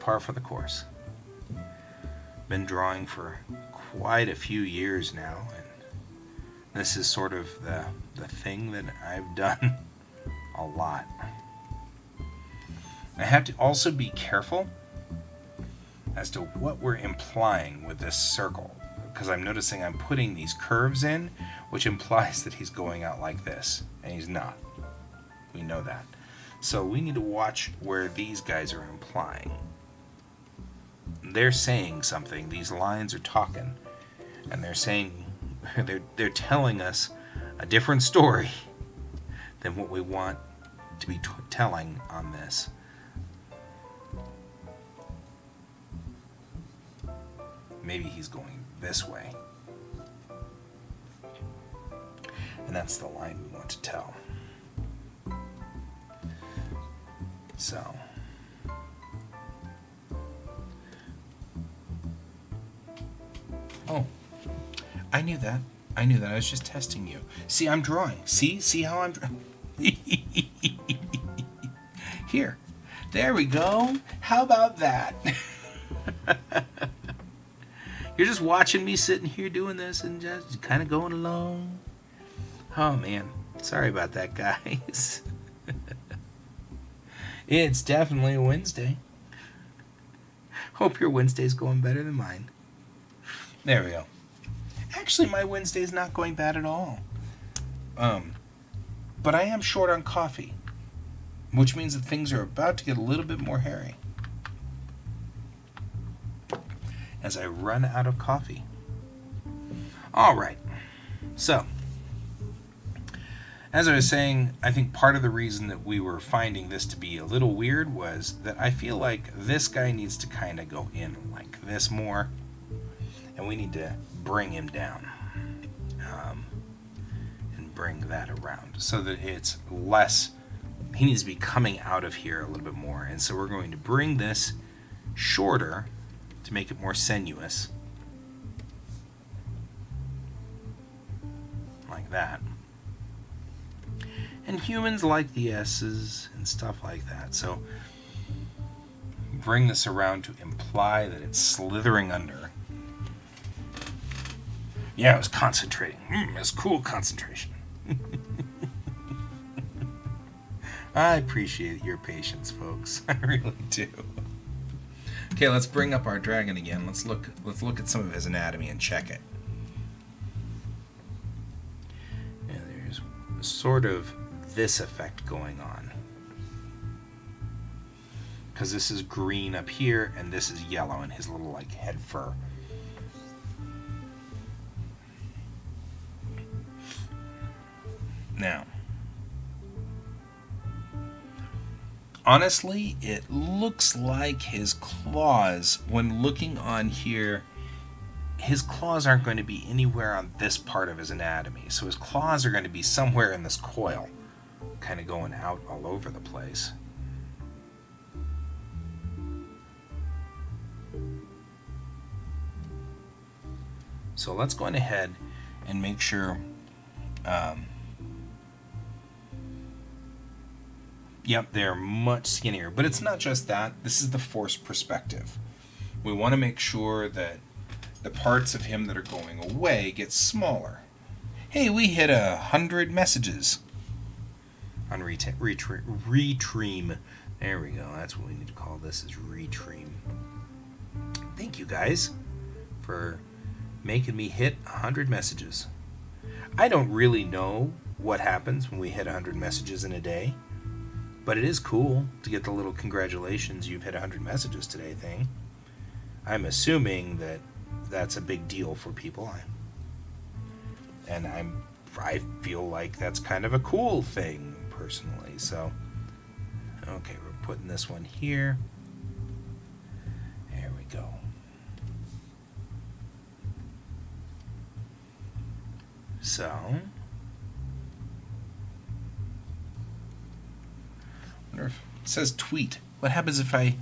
par for the course. Been drawing for quite a few years now, and this is sort of the thing that I've done a lot. I have to also be careful as to what we're implying with this circle, because I'm noticing I'm putting these curves in, which implies that he's going out like this, and he's not. We know that. So we need to watch where these guys are implying. They're saying something. These lines are talking, and they're saying, they're telling us a different story than what we want to be telling on this. Maybe he's going this way, and that's the line we want to tell. So oh, I knew that. I was just testing you. See, I'm drawing. See how I'm drawing? Here. There we go. How about that? You're just watching me sitting here doing this and just kind of going along. Oh, man. Sorry about that, guys. It's definitely a Wednesday. Hope your Wednesday's going better than mine. There we go. Actually, my Wednesday's not going bad at all. But I am short on coffee, which means that things are about to get a little bit more hairy as I run out of coffee. All right. So, as I was saying, I think part of the reason that we were finding this to be a little weird was that I feel like this guy needs to kind of go in like this more, and we need to bring him down and bring that around so that it's less. He needs to be coming out of here a little bit more, and so we're going to bring this shorter to make it more sinuous, like that. And humans like the S's and stuff like that, so bring this around to imply that it's slithering under. Yeah, I was concentrating. It was cool concentration. I appreciate your patience, folks. I really do. Okay, let's bring up our dragon again. Let's look at some of his anatomy and check it. Yeah, there's sort of this effect going on. Because this is green up here, and this is yellow in his little, like, head fur. Now, honestly, it looks like his claws, when looking on here, his claws aren't going to be anywhere on this part of his anatomy. So his claws are going to be somewhere in this coil, kind of going out all over the place. So let's go ahead and make sure. Yep, they're much skinnier. But it's not just that. This is the forced perspective. We want to make sure that the parts of him that are going away get smaller. Hey, we hit 100 messages on Retream. There we go. That's what we need to call this, is Retream. Thank you guys for making me hit 100 messages. I don't really know what happens when we hit 100 messages in a day, but it is cool to get the little congratulations, you've hit 100 messages today thing. I'm assuming that that's a big deal for people. And I feel like that's kind of a cool thing, personally. So, okay, we're putting this one here. There we go. So, I wonder if it says tweet. What happens if I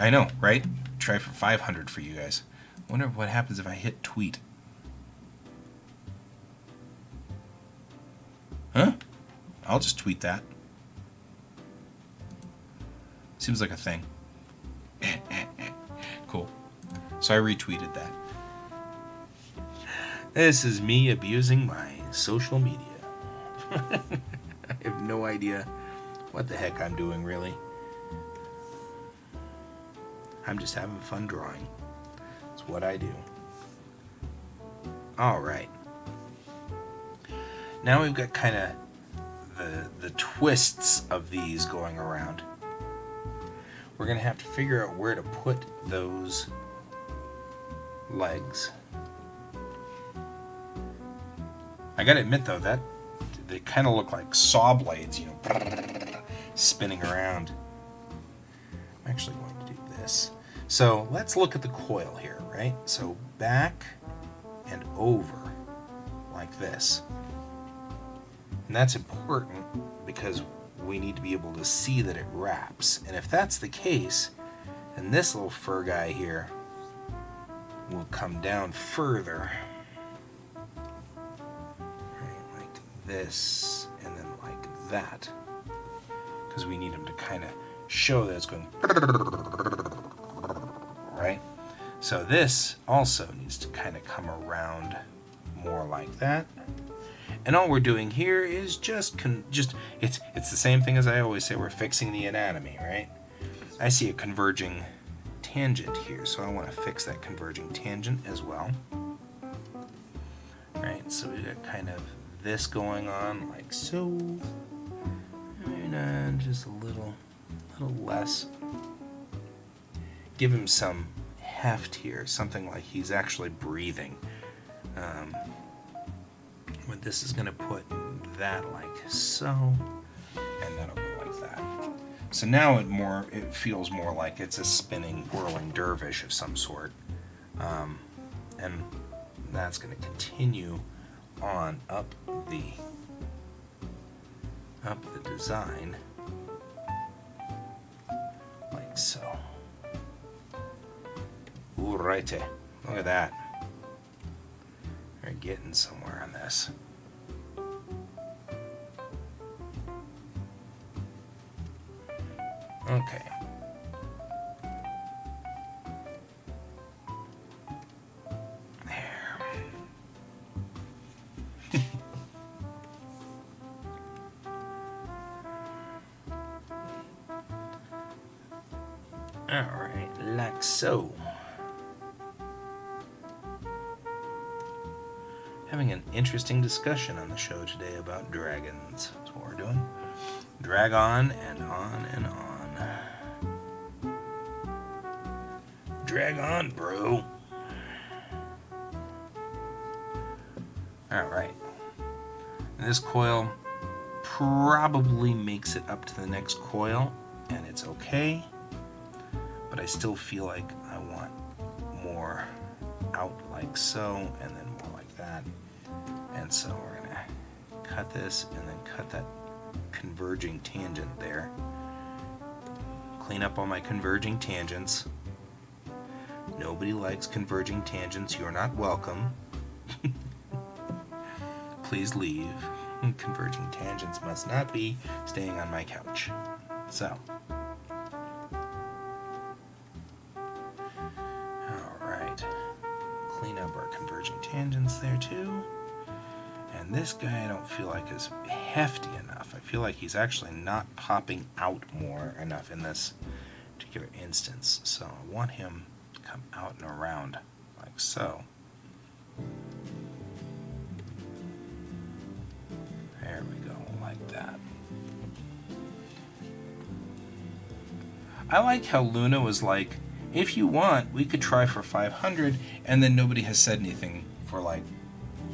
know, right? Try for 500 for you guys. I wonder what happens if I hit tweet. Huh? I'll just tweet that. Seems like a thing. Cool. So I retweeted that. This is me abusing my social media. I have no idea what the heck I'm doing, really. I'm just having fun drawing. It's what I do. Alright. Now we've got kind of the twists of these going around. We're going to have to figure out where to put those legs. I gotta admit, though, that they kind of look like saw blades, you know, spinning around. I'm actually going to do this. So let's look at the coil here, right? So back and over, like this. And that's important because we need to be able to see that it wraps. And if that's the case, then this little fur guy here will come down further. Right, like this, and then like that. Because we need him to kind of show that it's going... Right? So this also needs to kind of come around more like that. And all we're doing here is just it's the same thing as I always say, we're fixing the anatomy, right? I see a converging tangent here, so I want to fix that converging tangent as well. Right, so we got kind of this going on like so. And just a little less. Give him some heft here, something like he's actually breathing. But this is going to put that like so, and that'll go like that. So now it feels more like it's a spinning, whirling dervish of some sort, and that's going to continue on up the design like so. Alrighty, look at that. We're getting somewhere on this. Okay. Alright, like so. Having an interesting discussion on the show today about dragons. That's what we're doing. Drag on and on and on. Drag on, bro. Alright. This coil probably makes it up to the next coil, and it's okay. But I still feel like I want more out like so, and then more like that. And so we're going to cut this and then cut that converging tangent there. Clean up all my converging tangents. Nobody likes converging tangents. You're not welcome. Please leave. Converging tangents must not be staying on my couch. So. Alright. Clean up our converging tangents there too. And this guy I don't feel like is hefty enough. I feel like he's actually not popping out more enough in this particular instance. So I want him to come out and around like so. There we go, like that. I like how Luna was like, if you want, we could try for 500, and then nobody has said anything for like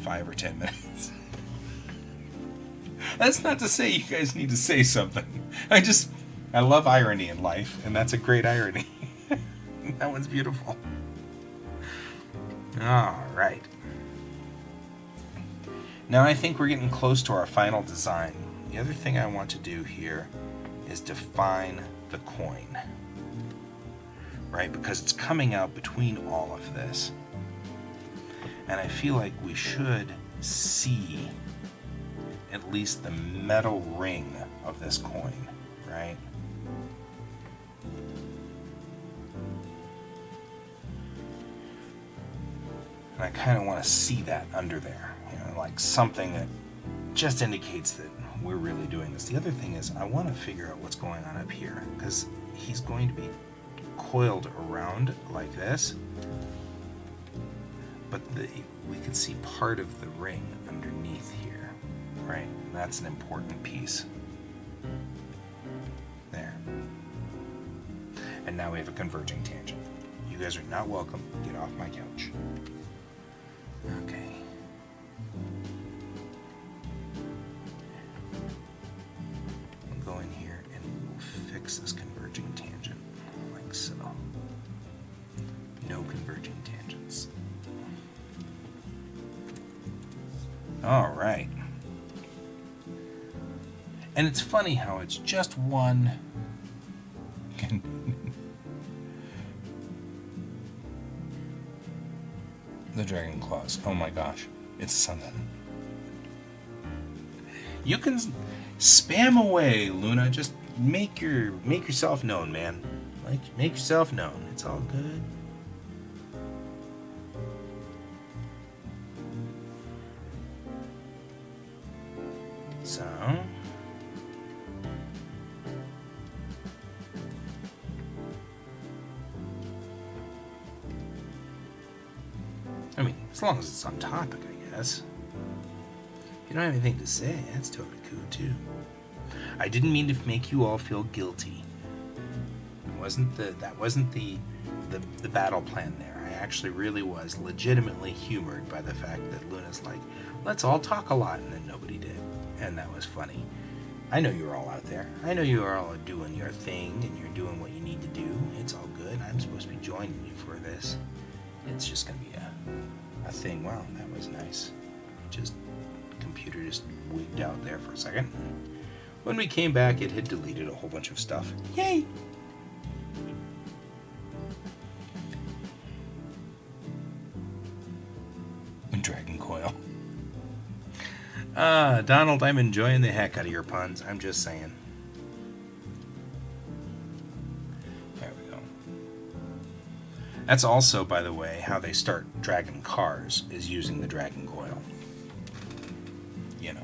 5 or 10 minutes. That's not to say you guys need to say something. I love irony in life, and that's a great irony. That one's beautiful. All right. Now I think we're getting close to our final design. The other thing I want to do here is define the coin. Right? Because it's coming out between all of this. And I feel like we should see at least the metal ring of this coin, right? And I kind of want to see that under there, like something that just indicates that we're really doing this. The other thing is I want to figure out what's going on up here, because he's going to be coiled around like this, but we can see part of the ring underneath here, right? That's an important piece. There. And now we have a converging tangent. You guys are not welcome. Get off my couch. Okay. We'll go in here and we'll fix this converging tangent like so. No converging tangents. All right. And it's funny how it's just one. The dragon claws. Oh my gosh. It's something. You can spam away, Luna. Just make yourself known, man. Make yourself known. It's all good. So, I mean, as long as it's on topic, I guess. If you don't have anything to say, that's totally cool too. I didn't mean to make you all feel guilty. That wasn't the battle plan there. I actually really was legitimately humored by the fact that Luna's like, let's all talk a lot, and then nobody did. And that was funny. I know you're all out there. I know you are all doing your thing, and you're doing what you need to do. It's all good. I'm supposed to be joining you for this. It's just going to be a thing. Wow, that was nice. Computer just wigged out there for a second. When we came back, it had deleted a whole bunch of stuff. Yay! Dragon coil. Donald, I'm enjoying the heck out of your puns. I'm just saying. There we go. That's also, by the way, how they start dragon cars, is using the dragon coil. You know.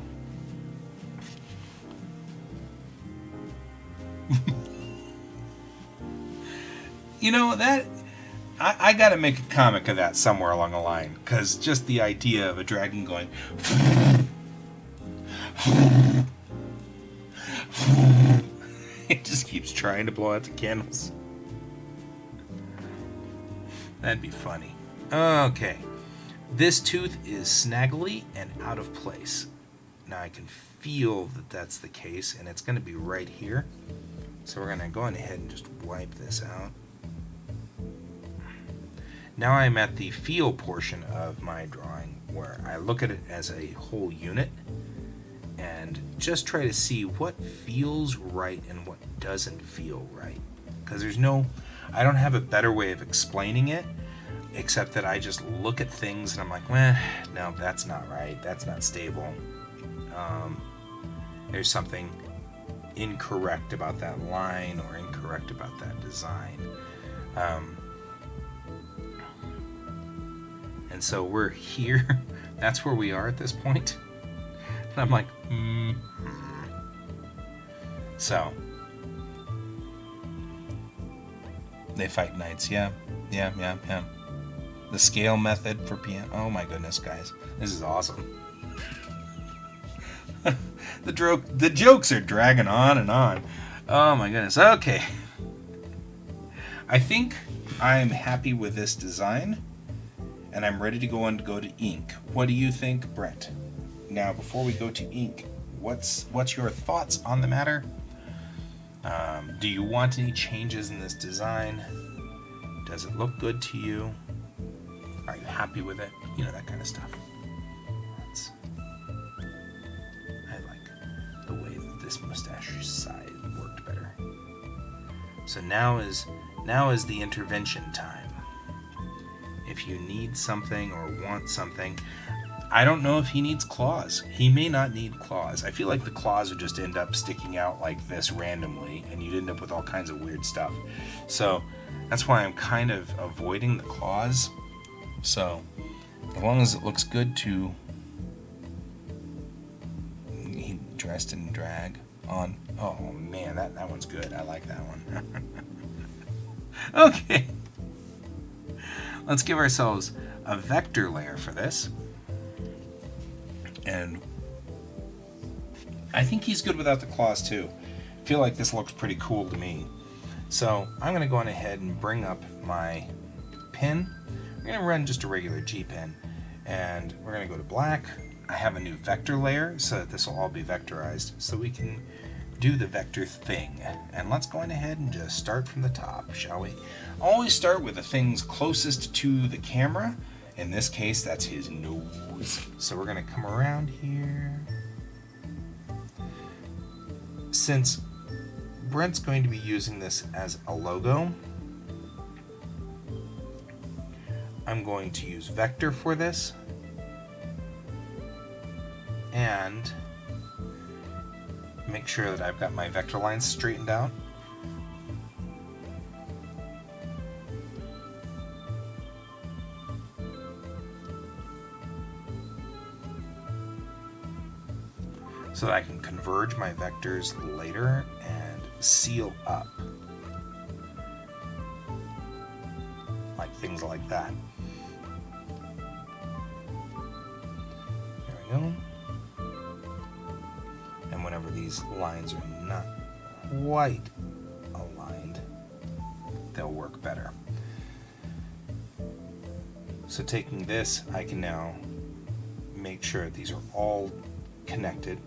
You know, that... I gotta make a comic of that somewhere along the line, because just the idea of a dragon going... It just keeps trying to blow out the candles. That'd be funny. Okay. This tooth is snaggly and out of place. Now I can feel that that's the case, and it's going to be right here. So we're going to go ahead and just wipe this out. Now I'm at the feel portion of my drawing, where I look at it as a whole unit and just try to see what feels right and what doesn't feel right. Because I don't have a better way of explaining it, except that I just look at things and I'm like, no, that's not right, that's not stable. There's something incorrect about that line or incorrect about that design. And so we're here. That's where we are at this point. And I'm like, So, they fight knights. Yeah. The scale method for piano. Oh my goodness, guys. This is awesome. The jokes are dragging on and on. Oh my goodness. Okay. I think I'm happy with this design, and I'm ready to go to ink. What do you think, Brent? Now, before we go to ink, what's your thoughts on the matter? Do you want any changes in this design? Does it look good to you? Are you happy with it? You know, that kind of stuff. I like the way that this mustache side worked better. So now is the intervention time. If you need something or want something, I don't know if he needs claws. He may not need claws. I feel like the claws would just end up sticking out like this randomly, and you'd end up with all kinds of weird stuff. So that's why I'm kind of avoiding the claws. So as long as it looks good to... He dressed in drag on... Oh man, that one's good. I like that one. Okay. Let's give ourselves a vector layer for this. And I think he's good without the claws too. I feel like this looks pretty cool to me. So I'm going to go on ahead and bring up my pen. I'm going to run just a regular G pen. And we're going to go to black. I have a new vector layer so that this will all be vectorized, so we can do the vector thing. And let's go on ahead and just start from the top, shall we? Always start with the things closest to the camera. In this case, that's his nose. So we're going to come around here. Since Brent's going to be using this as a logo, I'm going to use vector for this. And make sure that I've got my vector lines straightened out. So that I can converge my vectors later and seal up. Like things like that. There we go. And whenever these lines are not quite aligned, they'll work better. So taking this, I can now make sure that these are all connected,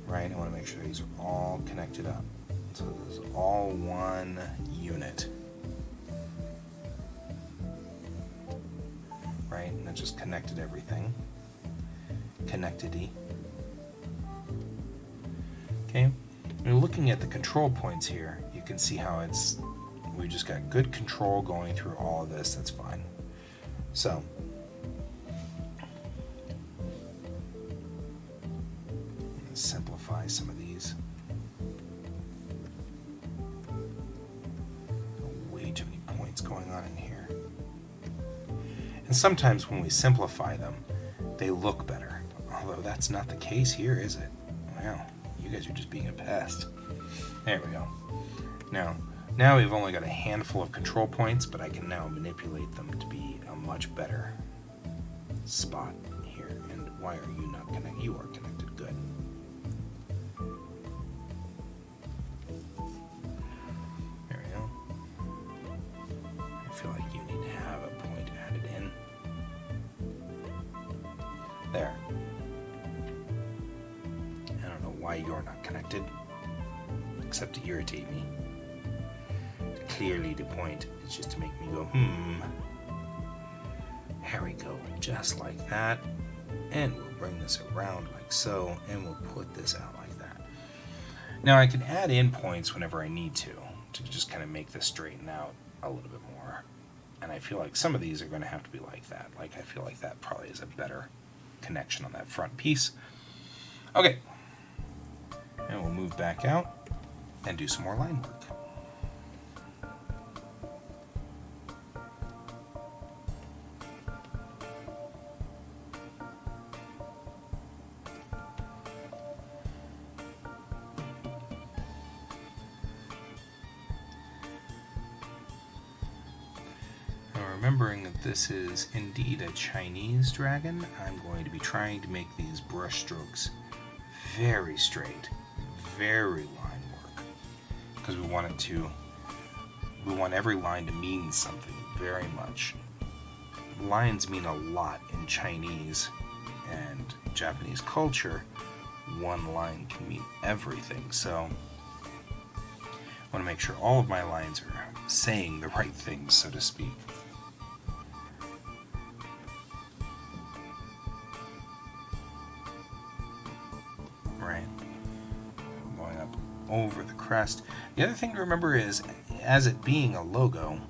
right? I want to make sure these are all connected up. So this is all one unit. Right? And I just connected everything. Connected-y. Okay, when looking at the control points here, you can see how we just got good control going through all of this. That's fine. So, let's simplify some of these. Way too many points going on in here. And sometimes when we simplify them, they look better. Although that's not the case here, is it? Wow. You guys are just being a pest. There we go. Now, Now we've only got a handful of control points, but I can now manipulate them to be a much better spot here. And why are you not connected? You are connected. Good. There we go. I feel like you need to have a point added in. There. I don't know why you're not connected, except to irritate me. Clearly the point is just to make me go, There we go, just like that. And we'll bring this around like so, and we'll put this out like that. Now I can add in points whenever I need to just kind of make this straighten out a little bit more. And I feel like some of these are going to have to be like that. Like, I feel like that probably is a better connection on that front piece. Okay. And we'll move back out and do some more line work. Remembering that this is indeed a Chinese dragon, I'm going to be trying to make these brush strokes very straight, very line work, because we want every line to mean something very much. Lines mean a lot in Chinese and Japanese culture. One line can mean everything, so I want to make sure all of my lines are saying the right things, so to speak. Over the crest. The other thing to remember is, as it being a logo,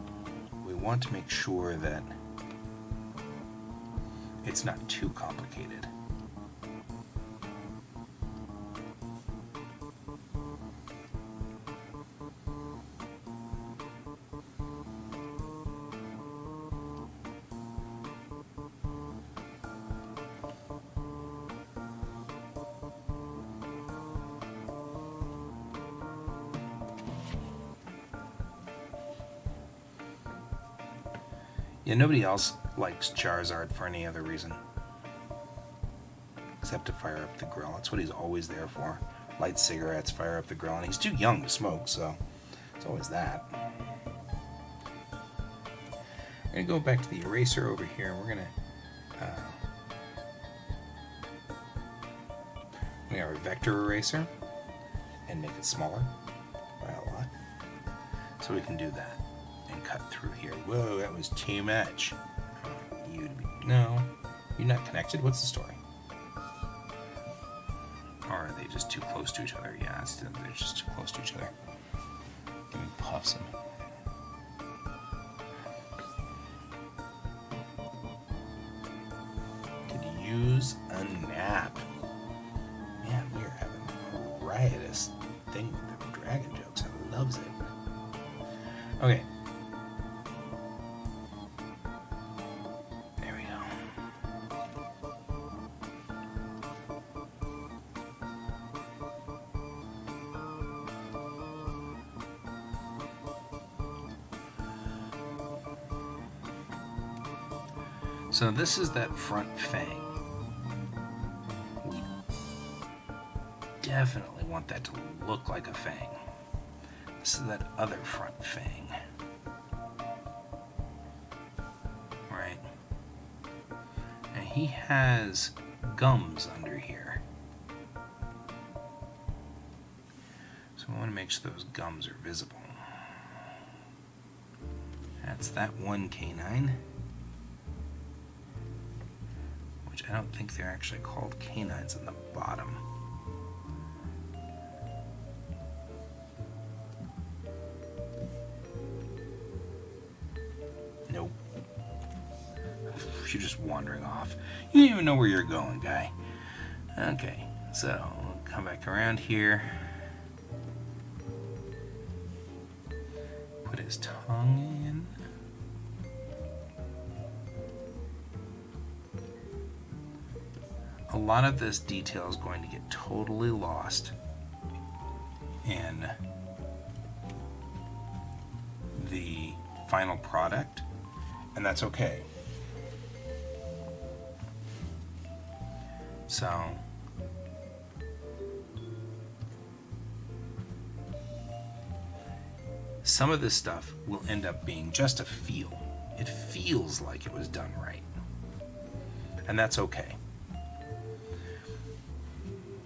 we want to make sure that it's not too complicated. Yeah, nobody else likes Charizard for any other reason except to fire up the grill. That's what he's always there for. Light cigarettes, fire up the grill, and he's too young to smoke, so it's always that. We're going to go back to the eraser over here, and we're going to our vector eraser and make it smaller by a lot, so we can do that. Cut through here. Whoa, that was too much. No, you're not connected. What's the story? Or are they just too close to each other? Yeah, they're just too close to each other. Give me puffs them. Could use a nap. Man, we are having a riotous thing with the dragon jokes. I loves it. Okay. So this is that front fang. We definitely want that to look like a fang. This is that other front fang. Right? And he has gums under here. So we want to make sure those gums are visible. That's that one canine. Which I don't think they're actually called canines on the bottom. Nope. You're just wandering off. You don't even know where you're going, guy. Okay, so come back around here. Put his tongue in. A lot of this detail is going to get totally lost in final product, and that's okay. So some of this stuff will end up being just a feel. It feels like it was done right, and that's okay.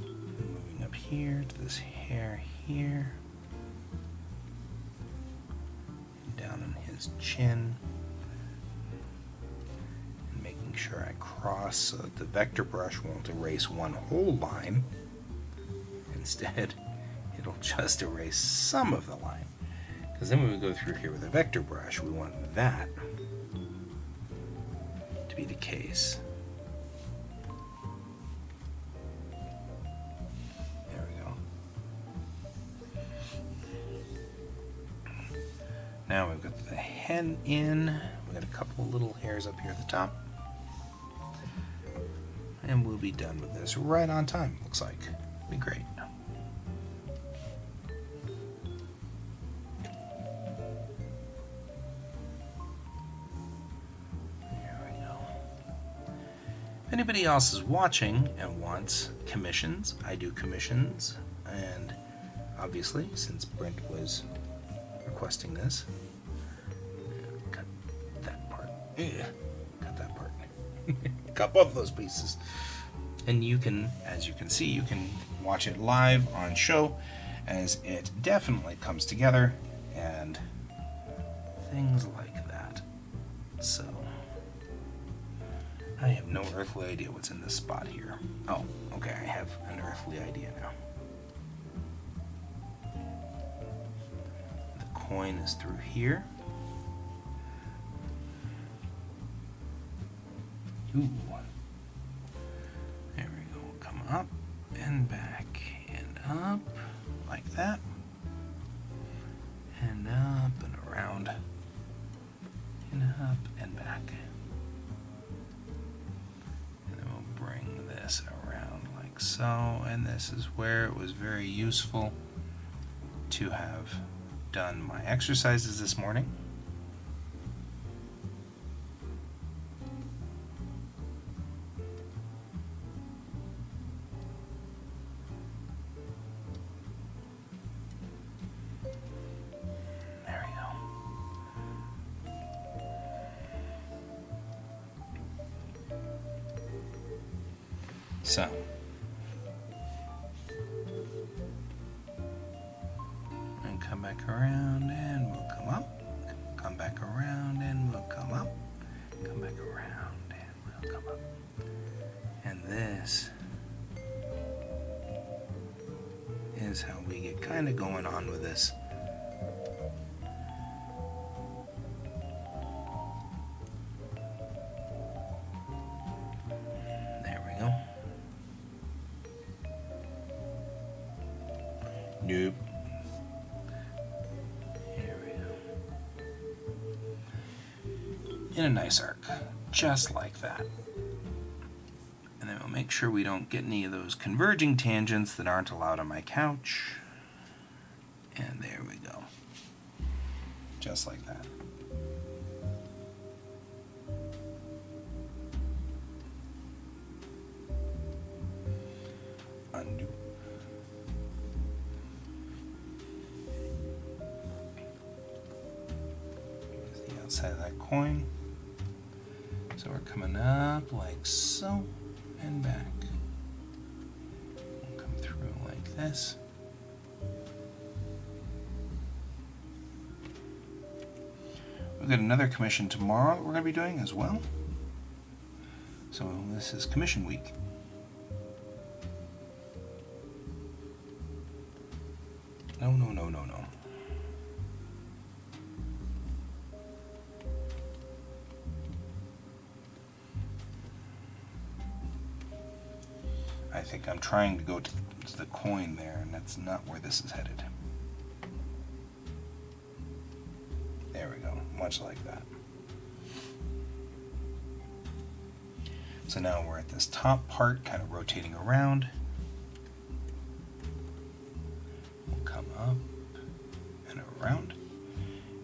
Moving up here to this hair here, down on his chin, and making sure I cross so that the vector brush won't erase one whole line. Instead, it'll just erase some of the line. Because then when we go through here with a vector brush, we want that to be the case. There we go. Now we've got the head in. We've got a couple of little hairs up here at the top. And we'll be done with this right on time, looks like. Be great. If anybody else is watching and wants commissions, I do commissions, and obviously, since Brent was requesting this, cut that part. Cut that part. Cut both of those pieces. And you can, as you can see, you can watch it live on show as it definitely comes together and things like that. So I have no earthly idea what's in this spot here. Oh, okay, I have an earthly idea now. The coin is through here. Ooh. There we go. Come up and back and up like that. And up and around. And up and back. This around like so, and this is where it was very useful to have done my exercises this morning. There we go. So, and come back around and we'll come up, come back around and we'll come up, come back around and we'll come up. And this is how we get kind of going on with this. Nope. Here we go. In a nice arc, just like that. And then we'll make sure we don't get any of those converging tangents that aren't allowed on my couch. And there we go. Just like that. Undo. Outside of that coin. So we're coming up like so and back. We'll come through like this. We've got another commission tomorrow that we're going to be doing as well. So this is commission week. No. I think I'm trying to go to the coin there, and that's not where this is headed. There we go, much like that. So now we're at this top part, kind of rotating around. We'll come up and around,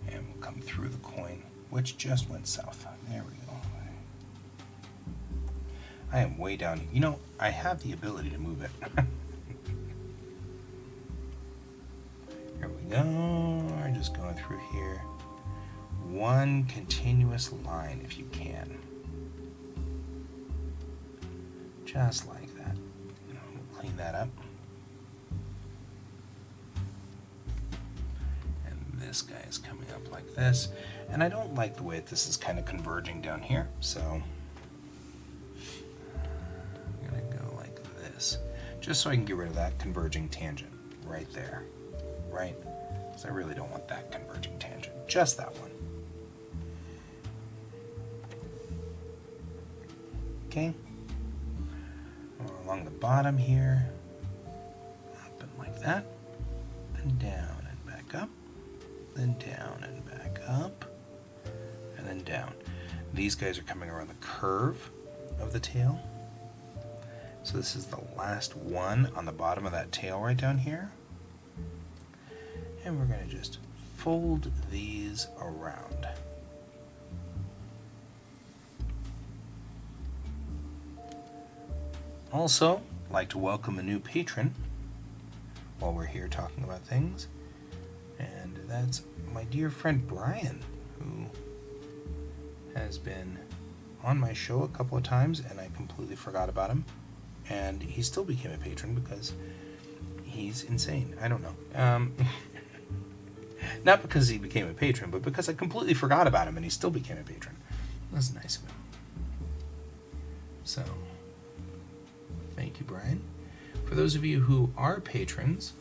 and we'll come come through the coin, which just went south. There we go. I am way down. You know, I have the ability to move it. Here we go. We're just going through here. One continuous line if you can. Just like that. We'll clean that up. And this guy is coming up like this. And I don't like the way that this is kind of converging down here, so I'm going to go like this. Just so I can get rid of that converging tangent right there. Right? Because I really don't want that converging tangent. Just that one. Okay. Along the bottom here. Up and like that. Then down and back up. Then down and back up. And then down. These guys are coming around the curve of the tail. So this is the last one on the bottom of that tail right down here. And we're going to just fold these around. Also, I'd like to welcome a new patron while we're here talking about things. And that's my dear friend Brian, who has been on my show a couple of times, and I completely forgot about him. And he still became a patron because he's insane. I don't know. Not because he became a patron, but because I completely forgot about him and he still became a patron. That's nice of him. So, thank you, Brian. For those of you who are patrons,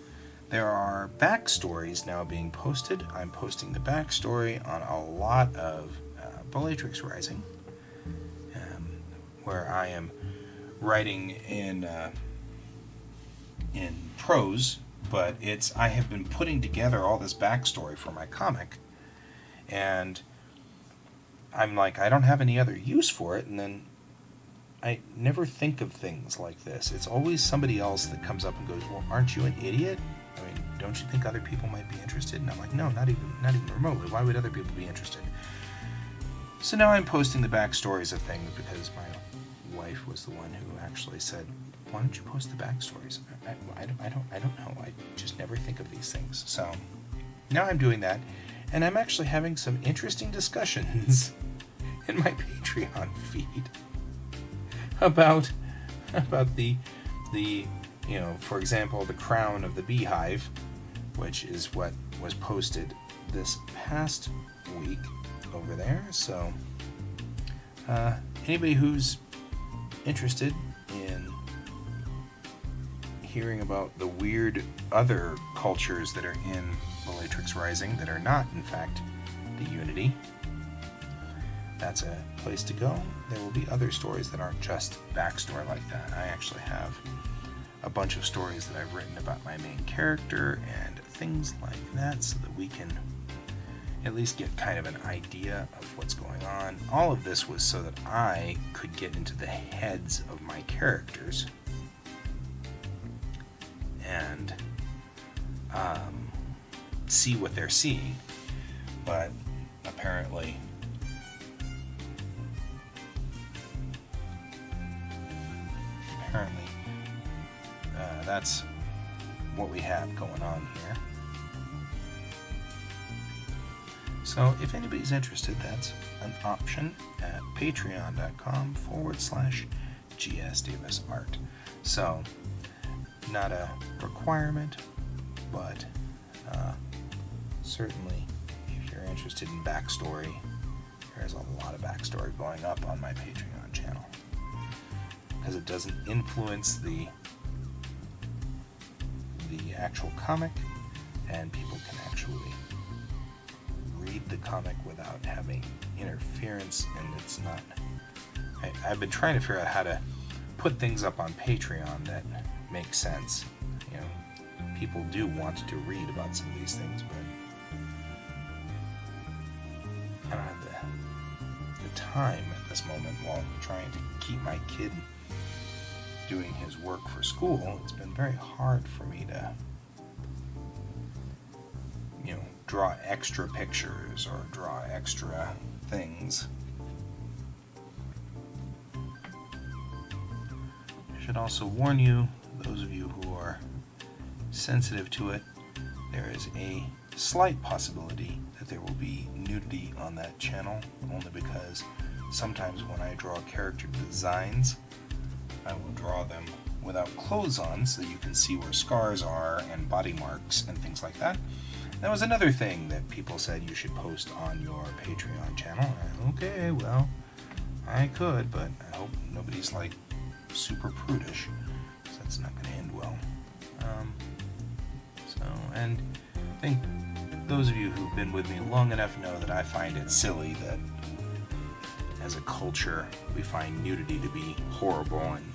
there are backstories now being posted. I'm posting the backstory on a lot of Bellatrix Rising, where I am writing in prose, but I have been putting together all this backstory for my comic, and I'm like, I don't have any other use for it, and then I never think of things like this. It's always somebody else that comes up and goes, well, aren't you an idiot? I mean, don't you think other people might be interested? And I'm like, no, not even remotely. Why would other people be interested? So now I'm posting the backstories of things because my wife was the one who actually said, why don't you post the backstories? I don't know. I just never think of these things. So now I'm doing that, and I'm actually having some interesting discussions in my Patreon feed about the for example, the crown of the beehive, which is what was posted this past week over there. So anybody who's interested in hearing about the weird other cultures that are in Bellatrix Rising that are not, in fact, the Unity, that's a place to go. There will be other stories that aren't just backstory like that. I actually have a bunch of stories that I've written about my main character and things like that, so that we can at least get kind of an idea of what's going on. All of this was so that I could get into the heads of my characters and see what they're seeing. But apparently that's what we have going on here. So if anybody's interested, that's an option at patreon.com/G.S.Davis Art. So not a requirement, but certainly if you're interested in backstory, there's a lot of backstory going up on my Patreon channel, because it doesn't influence the actual comic, and people can actually read the comic without having interference, and it's not... I've been trying to figure out how to put things up on Patreon that make sense. You know, people do want to read about some of these things, but I don't have the time at this moment while trying to keep my kid doing his work for school. It's been very hard for me to draw extra pictures or draw extra things. I should also warn you, those of you who are sensitive to it, there is a slight possibility that there will be nudity on that channel, only because sometimes when I draw character designs, I will draw them without clothes on so that you can see where scars are and body marks and things like that. That was another thing that people said you should post on your Patreon channel. Okay, well, I could, but I hope nobody's like super prudish, because that's not going to end well. And I think those of you who've been with me long enough know that I find it silly that as a culture we find nudity to be horrible and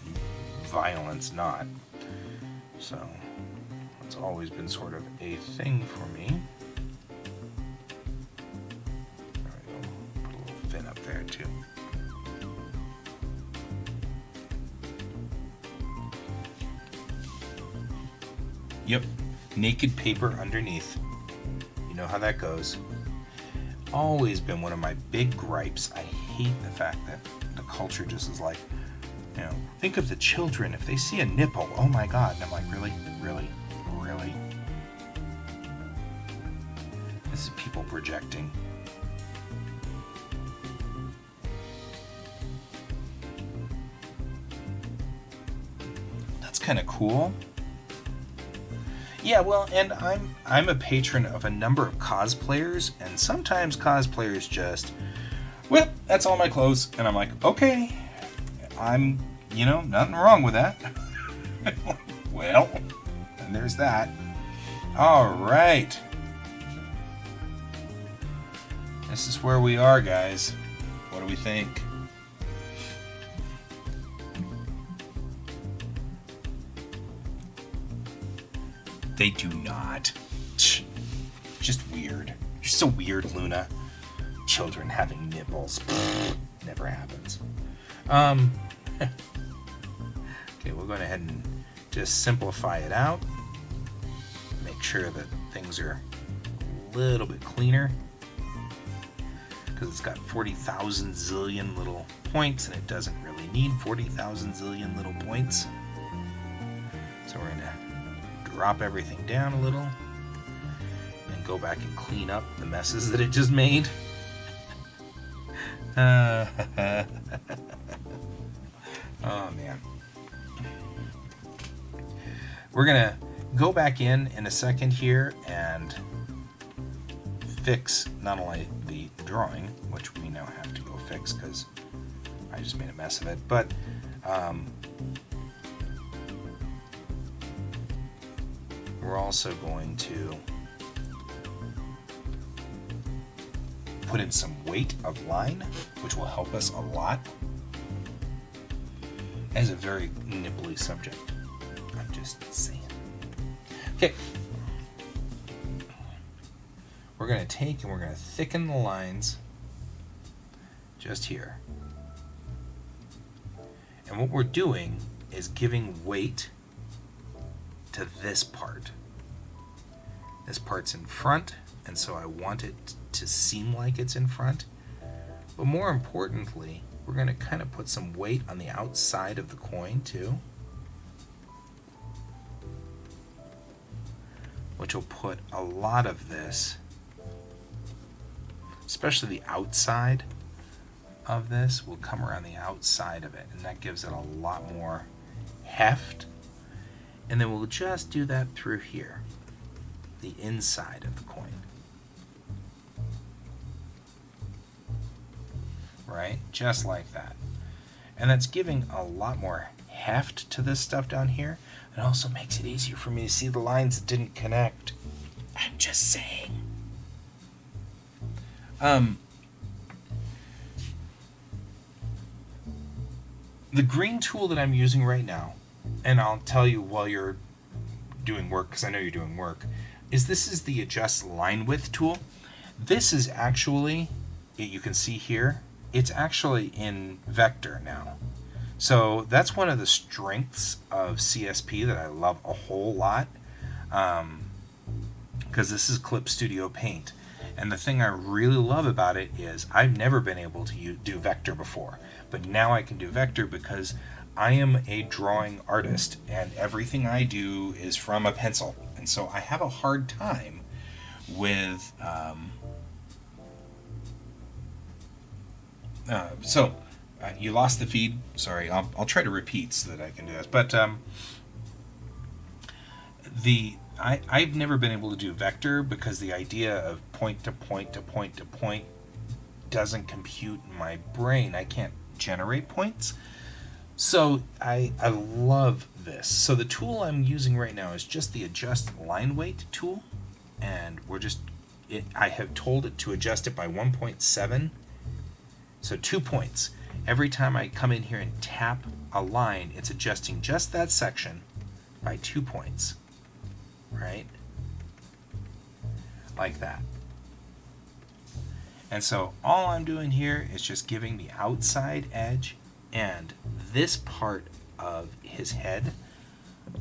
violence not. So it's always been sort of a thing for me. There we go. Put a little fin up there too. Yep, naked paper underneath. You know how that goes. Always been one of my big gripes. I hate the fact that the culture just is like, you know, think of the children. If they see a nipple, oh my God. And I'm like, really? Really? Really? This is people projecting. That's kind of cool. Yeah, well, and I'm a patron of a number of cosplayers, and sometimes cosplayers just, well, that's all my clothes, and I'm like, okay, I'm, nothing wrong with that. Well, and there's that. All right. This is where we are, guys. What do we think? They do not. Just weird. You're so weird, Luna. Children having nipples. Never happens. Okay, we'll go ahead and just simplify it out. Make sure that things are a little bit cleaner, because it's got 40,000 zillion little points, and it doesn't really need 40,000 zillion little points. So we're going to drop everything down a little and go back and clean up the messes that it just made. Oh man. We're gonna go back in a second here and fix not only the drawing, which we now have to go fix because I just made a mess of it, but we're also going to put in some weight of line, which will help us a lot as a very nipply subject. I'm just saying. Okay. We're going to take and we're going to thicken the lines just here. And what we're doing is giving weight to this part. This part's in front, and so I want it to seem like it's in front. But more importantly, we're going to kind of put some weight on the outside of the coin too, which will put a lot of this, especially the outside of this, will come around the outside of it, and that gives it a lot more heft. And then we'll just do that through here, the inside of the coin. Right? Just like that. And that's giving a lot more heft to this stuff down here. It also makes it easier for me to see the lines that didn't connect. I'm just saying. The green tool that I'm using right now, and I'll tell you while you're doing work, because I know you're doing work, this is the adjust line width tool. This is actually, you can see here, it's actually in vector now. So that's one of the strengths of CSP that I love a whole lot, because this is Clip Studio Paint. And the thing I really love about it is I've never been able to do vector before, but now I can do vector because I am a drawing artist and everything I do is from a pencil. And so I have a hard time with you lost the feed. Sorry, I'll try to repeat so that I can do this. But I've never been able to do vector because the idea of point to point to point to point doesn't compute in my brain. I can't generate points. So I love this. So the tool I'm using right now is just the adjust line weight tool, and I have told it to adjust it by 1.7. So 2 points. Every time I come in here and tap a line, it's adjusting just that section by 2 points. Right? Like that. And so all I'm doing here is just giving the outside edge and this part of his head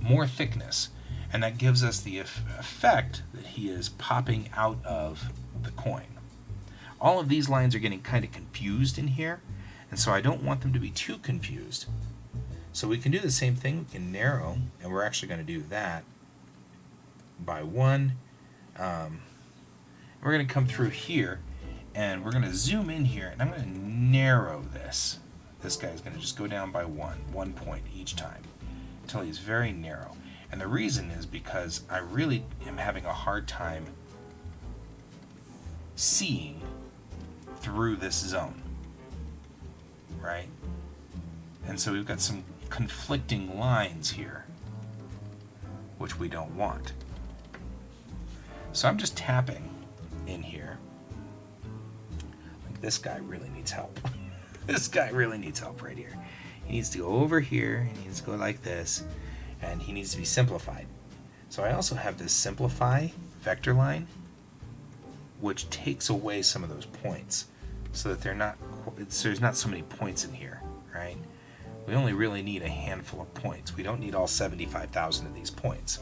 more thickness. And that gives us the effect that he is popping out of the coin. All of these lines are getting kind of confused in here, and so I don't want them to be too confused. So we can do the same thing. We can narrow, and we're actually going to do that by 1. We're going to come through here, and we're going to zoom in here, and I'm going to narrow this. This guy is going to just go down by 1 point each time until he's very narrow. And the reason is because I really am having a hard time seeing through this zone, right? And so we've got some conflicting lines here, which we don't want. So I'm just tapping in here. Like, this guy really needs help. This guy really needs help right here. He needs to go over here, he needs to go like this, and he needs to be simplified. So I also have this simplify vector line, which takes away some of those points so that there's not so many points in here, right? We only really need a handful of points. We don't need all 75,000 of these points.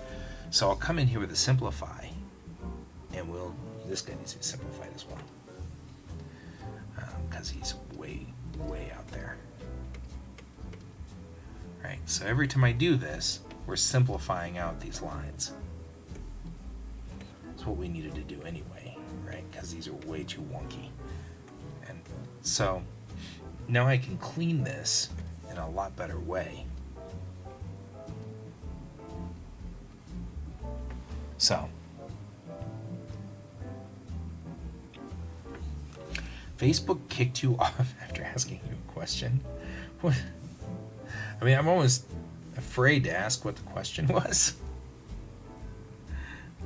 So I'll come in here with a simplify, and this guy needs to be simplified as well, because he's way out there. Right, so every time I do this, we're simplifying out these lines. That's what we needed to do anyway, right? Because these are way too wonky. And so now I can clean this in a lot better way. So Facebook kicked you off after asking you a question? What? I mean, I'm almost afraid to ask what the question was.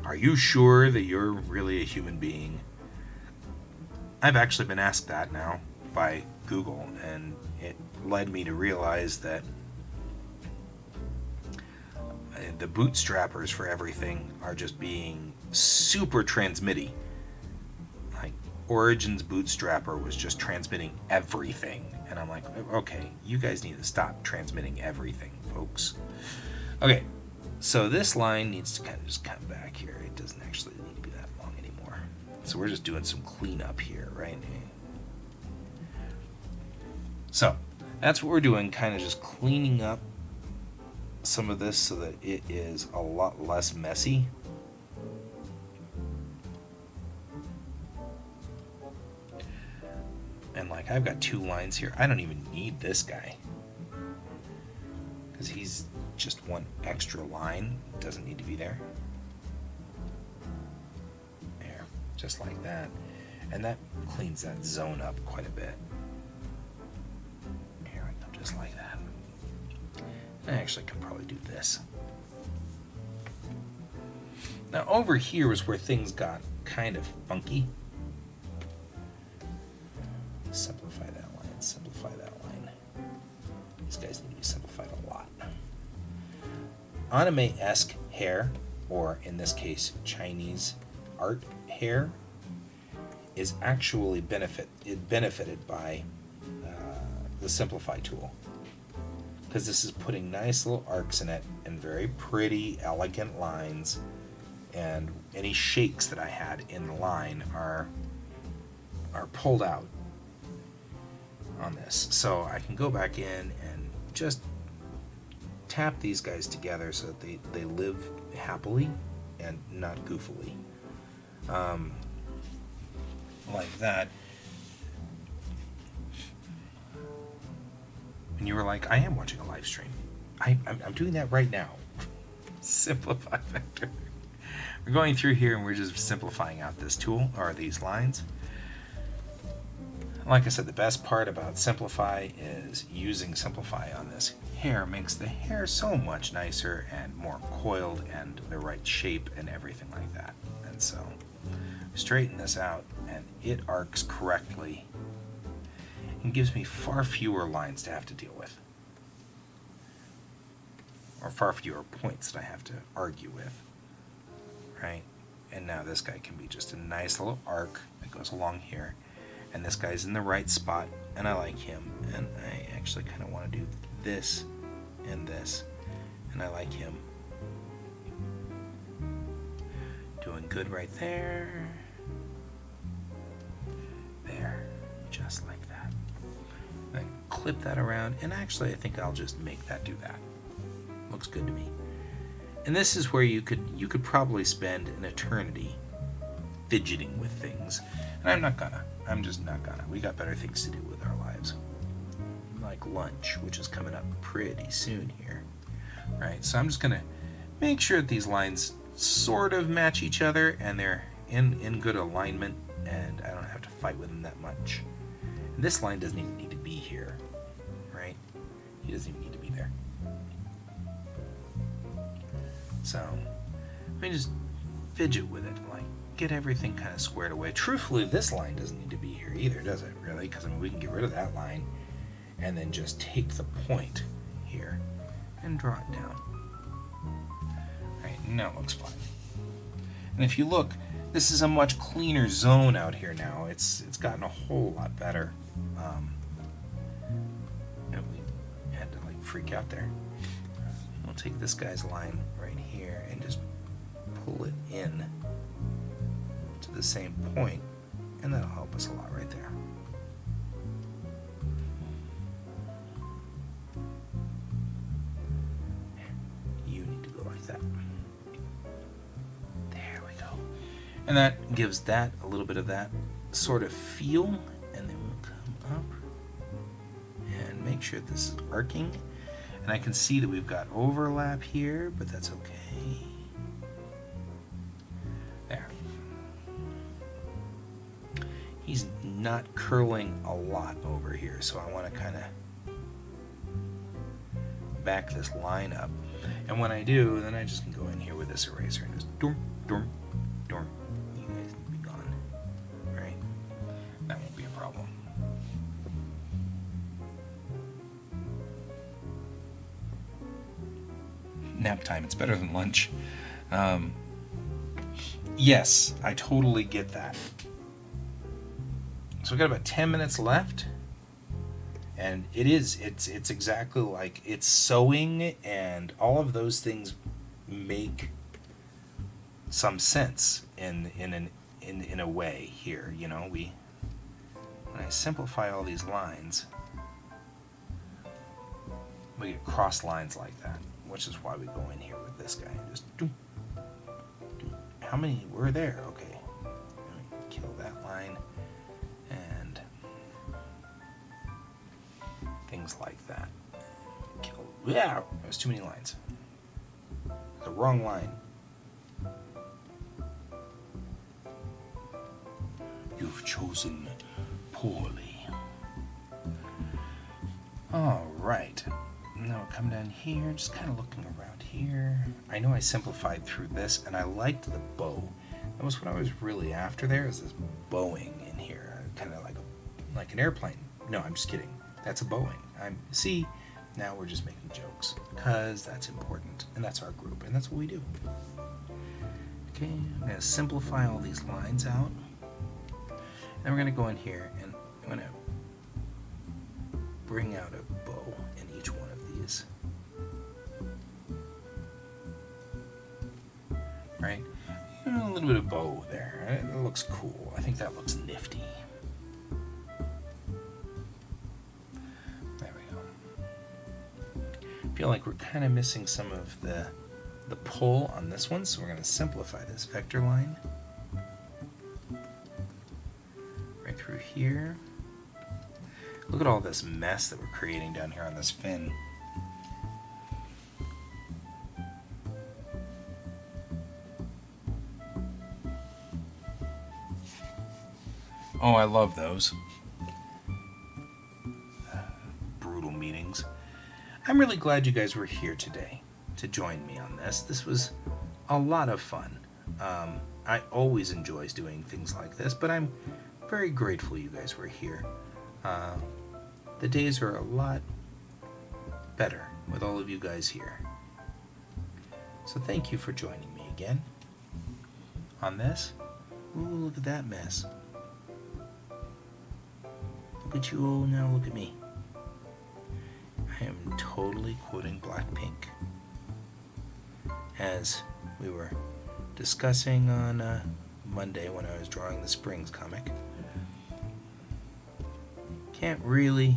Are you sure that you're really a human being? I've actually been asked that now by Google, and it led me to realize that the bootstrappers for everything are just being super transmitty. Like, Origin's bootstrapper was just transmitting everything. And I'm like, okay, you guys need to stop transmitting everything, folks. Okay, so this line needs to kind of just come back here. It doesn't actually need to be that long anymore. So we're just doing some cleanup here, right? So that's what we're doing, kind of just cleaning up some of this so that it is a lot less messy. And like, I've got 2 lines here. I don't even need this guy, because he's just one extra line. Doesn't need to be there. There, just like that. And that cleans that zone up quite a bit. Here we go, just like that. I actually could probably do this. Now over here is where things got kind of funky. Simplify that line, simplify that line. These guys need to be simplified a lot. Anime-esque hair, or in this case, Chinese art hair, is actually benefited by the Simplify tool, because this is putting nice little arcs in it and very pretty, elegant lines and any shakes that I had in the line are pulled out on this. So I can go back in and just tap these guys together so that they live happily and not goofily. Like that. And you were like, I am watching a live stream. I'm doing that right now. Simplify vector. We're going through here and we're just simplifying out this tool, or these lines. Like I said, the best part about Simplify is using Simplify on this hair makes the hair so much nicer and more coiled and the right shape and everything like that. And so straighten this out and it arcs correctly and gives me far fewer lines to have to deal with, or far fewer points that I have to argue with, right? And now this guy can be just a nice little arc that goes along here, and this guy's in the right spot and I like him, and I actually kind of want to do this and this, and I like him. Doing good right there. There, just like that. I clip that around, and actually I think I'll just make that do that. Looks good to me. And this is where you could probably spend an eternity fidgeting with things. And I'm not gonna. I'm just not gonna. We got better things to do with our lives. Like lunch, which is coming up pretty soon here. Right? So I'm just gonna make sure that these lines sort of match each other and they're in good alignment, and I don't have to fight with them that much. And this line doesn't even need to be here, right? He doesn't even need to be there. So let me just fidget with it, like get everything kind of squared away. Truthfully, this line doesn't need to be here either, does it really? Because I mean, we can get rid of that line and then just take the point here and draw it down. Right, now it looks fine. And if you look, this is a much cleaner zone out here now. It's gotten a whole lot better. And we had to like freak out there. We'll take this guy's line right here and just pull it in to the same point, and that'll help us a lot right there. You need to go like that. There we go. And that gives that a little bit of that sort of feel, and then we'll come up and make sure this is arcing. And I can see that we've got overlap here, but that's okay. There. He's not curling a lot over here, so I want to kind of back this line up. And when I do, then I just can go in here with this eraser and just dorm, dorm, dorm. You guys need to be gone. Right? That won't be a problem. Nap time, it's better than lunch. Yes, I totally get that. So we've got about 10 minutes left, and it's exactly like it's sewing, and all of those things make some sense in a way here. You know, when I simplify all these lines, we get cross lines like that, which is why we go in here with this guy and just do. How many were there? Okay, let me kill that line and things like that. Kill. Yeah, there's too many lines. The wrong line. You've chosen poorly. All right. Now we'll come down here, just kind of looking around here. I know I simplified through this, and I liked the bow. That was what I was really after there, is this bowing in here, kind of like an airplane. No, I'm just kidding. That's a bowing. See, now we're just making jokes, because that's important, and that's our group, and that's what we do. Okay, I'm going to simplify all these lines out. Then we're going to go in here, and I'm going to bring out a bow in each one of these. Right? A little bit of bow there. It looks cool. I think that looks nifty. There we go. I feel like we're kind of missing some of the pull on this one, so we're going to simplify this vector line. Right through here. Look at all this mess that we're creating down here on this fin. Oh, I love those. Brutal meetings. I'm really glad you guys were here today to join me on this. This was a lot of fun. I always enjoy doing things like this, but I'm very grateful you guys were here. The days are a lot better with all of you guys here. So thank you for joining me again on this. Ooh, look at that mess. Look at you all now, look at me. I am totally quoting Blackpink. As we were discussing on Monday when I was drawing the Springs comic. Can't really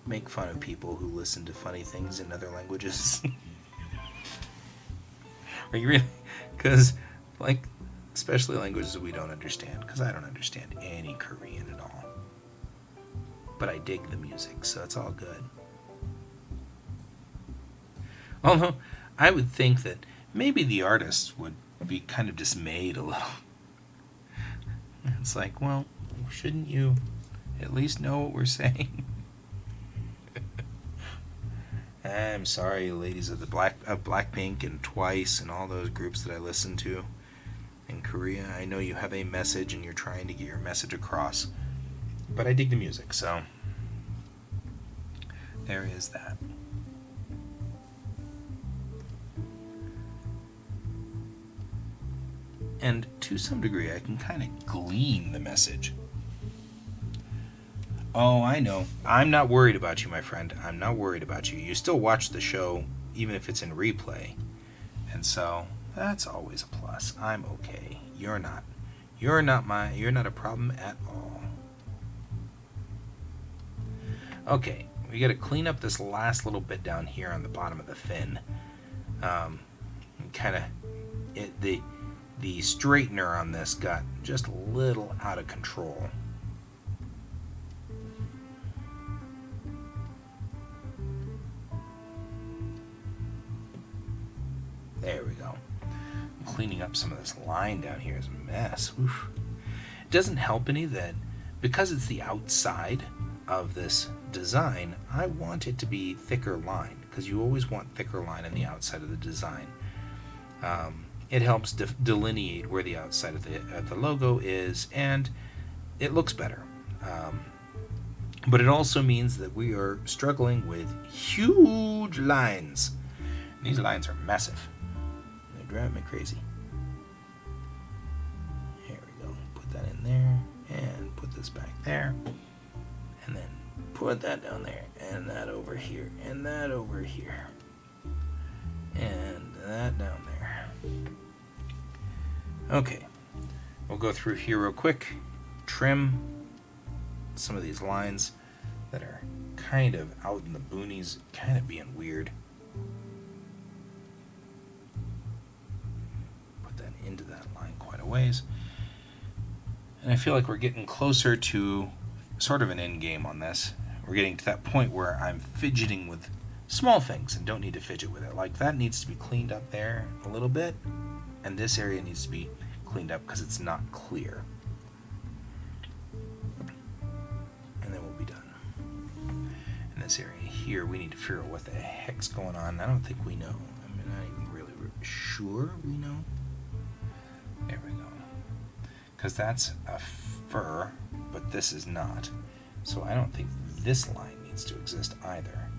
make fun of people who listen to funny things in other languages. Are you really? Because, like, especially languages we don't understand, because I don't understand any Korean at all. But I dig the music, so it's all good. Although, I would think that maybe the artists would be kind of dismayed a little. It's like, well, shouldn't you at least know what we're saying? I'm sorry, ladies of Blackpink and Twice and all those groups that I listen to in Korea. I know you have a message and you're trying to get your message across. But I dig the music, so there is that. And to some degree, I can kind of glean the message. Oh, I know. I'm not worried about you, my friend. I'm not worried about you. You still watch the show, even if it's in replay. And so, that's always a plus. I'm okay. You're not. You're not a problem at all. Okay, we got to clean up this last little bit down here on the bottom of the fin. Kind of, the straightener on this got just a little out of control. There we go. Cleaning up some of this line down here is a mess. Oof. It doesn't help any that because it's the outside of this design, I want it to be thicker line, because you always want thicker line on the outside of the design. It helps delineate where the outside of the logo is, and it looks better. But it also means that we are struggling with huge lines. These lines are massive. They drive me crazy. Here we go. Put that in there, and put this back there. And then put that down there, and that over here, and that over here, and that down there. Okay, we'll go through here real quick, trim some of these lines that are kind of out in the boonies, kind of being weird. Put that into that line quite a ways. And I feel like we're getting closer to sort of an end game on this. We're getting to that point where I'm fidgeting with small things and don't need to fidget with it. Like that needs to be cleaned up there a little bit, and this area needs to be cleaned up because it's not clear. And then we'll be done. In this area here, we need to figure out what the heck's going on. I don't think we know. I'm not even really sure we know. There we go. Because that's a fur, but this is not. So I don't think this line needs to exist either.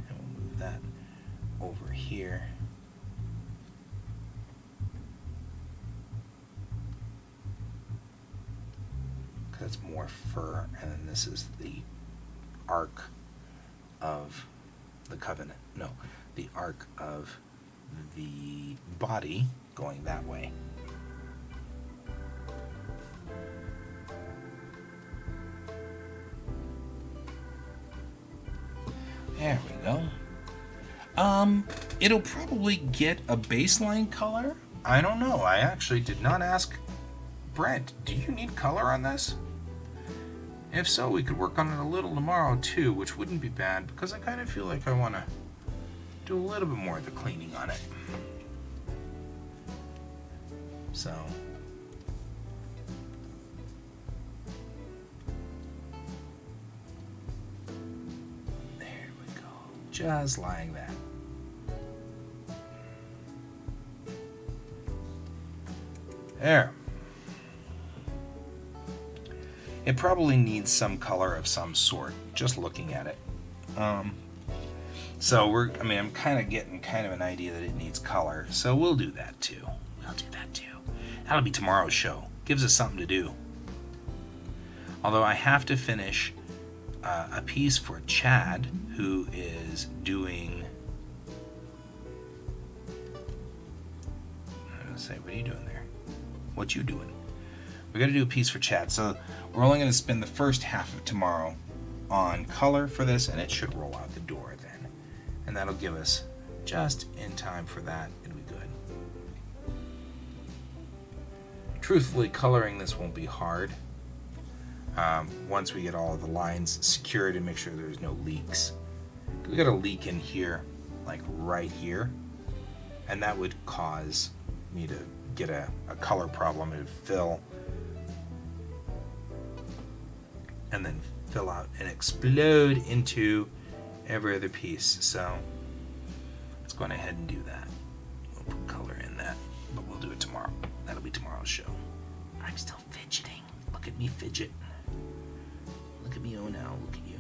And we'll move that over here. Because it's more fur, and then this is the arc of the covenant. No, the arc of the body going that way. There we go. It'll probably get a baseline color. I don't know. I actually did not ask Brent, do you need color on this? If so, we could work on it a little tomorrow too, which wouldn't be bad because I kind of feel like I want to do a little bit more of the cleaning on it. So there we go. Just like that. There. It probably needs some color of some sort, just looking at it. So I'm kind of getting kind of an idea that it needs color, so we'll do that too. That'll be tomorrow's show. Gives us something to do. Although I have to finish a piece for Chad, who is doing... I'm going to say, what are you doing there? What you doing? We got to do a piece for Chad, so we're only going to spend the first half of tomorrow on color for this, and it should roll out the door then. And that'll give us just in time for that. It'll be good. Truthfully, coloring this won't be hard. Once we get all of the lines secured and make sure there's no leaks. We got a leak in here, like right here, and that would cause me to get a color problem. It would fill and then fill out and explode into every other piece. So let's go ahead and do that. We'll put color in that, but we'll do it tomorrow. That'll be tomorrow's show. I'm still fidgeting. Look at me fidget. Look at me, oh now, look at you.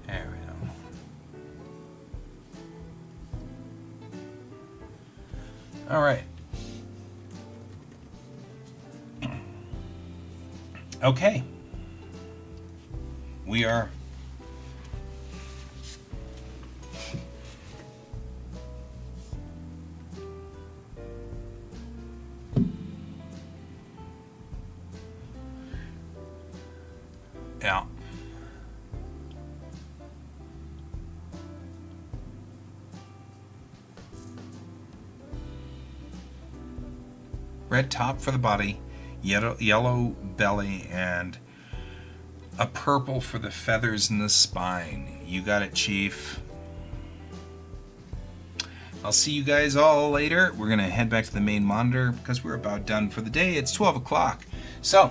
There we go. All right. Okay. We are red top for the body, yellow belly, and a purple for the feathers and the spine. You got it, Chief. I'll see you guys all later. We're gonna head back to the main monitor because we're about done for the day. It's 12 o'clock. So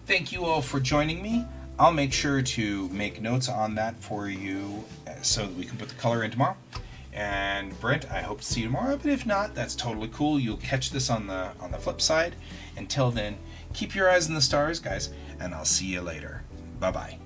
thank you all for joining me. I'll make sure to make notes on that for you so that we can put the color in tomorrow. And Brent, I hope to see you tomorrow, but if not, that's totally cool. You'll catch this on the flip side. Until then, keep your eyes on the stars, guys, and I'll see you later. Bye-bye.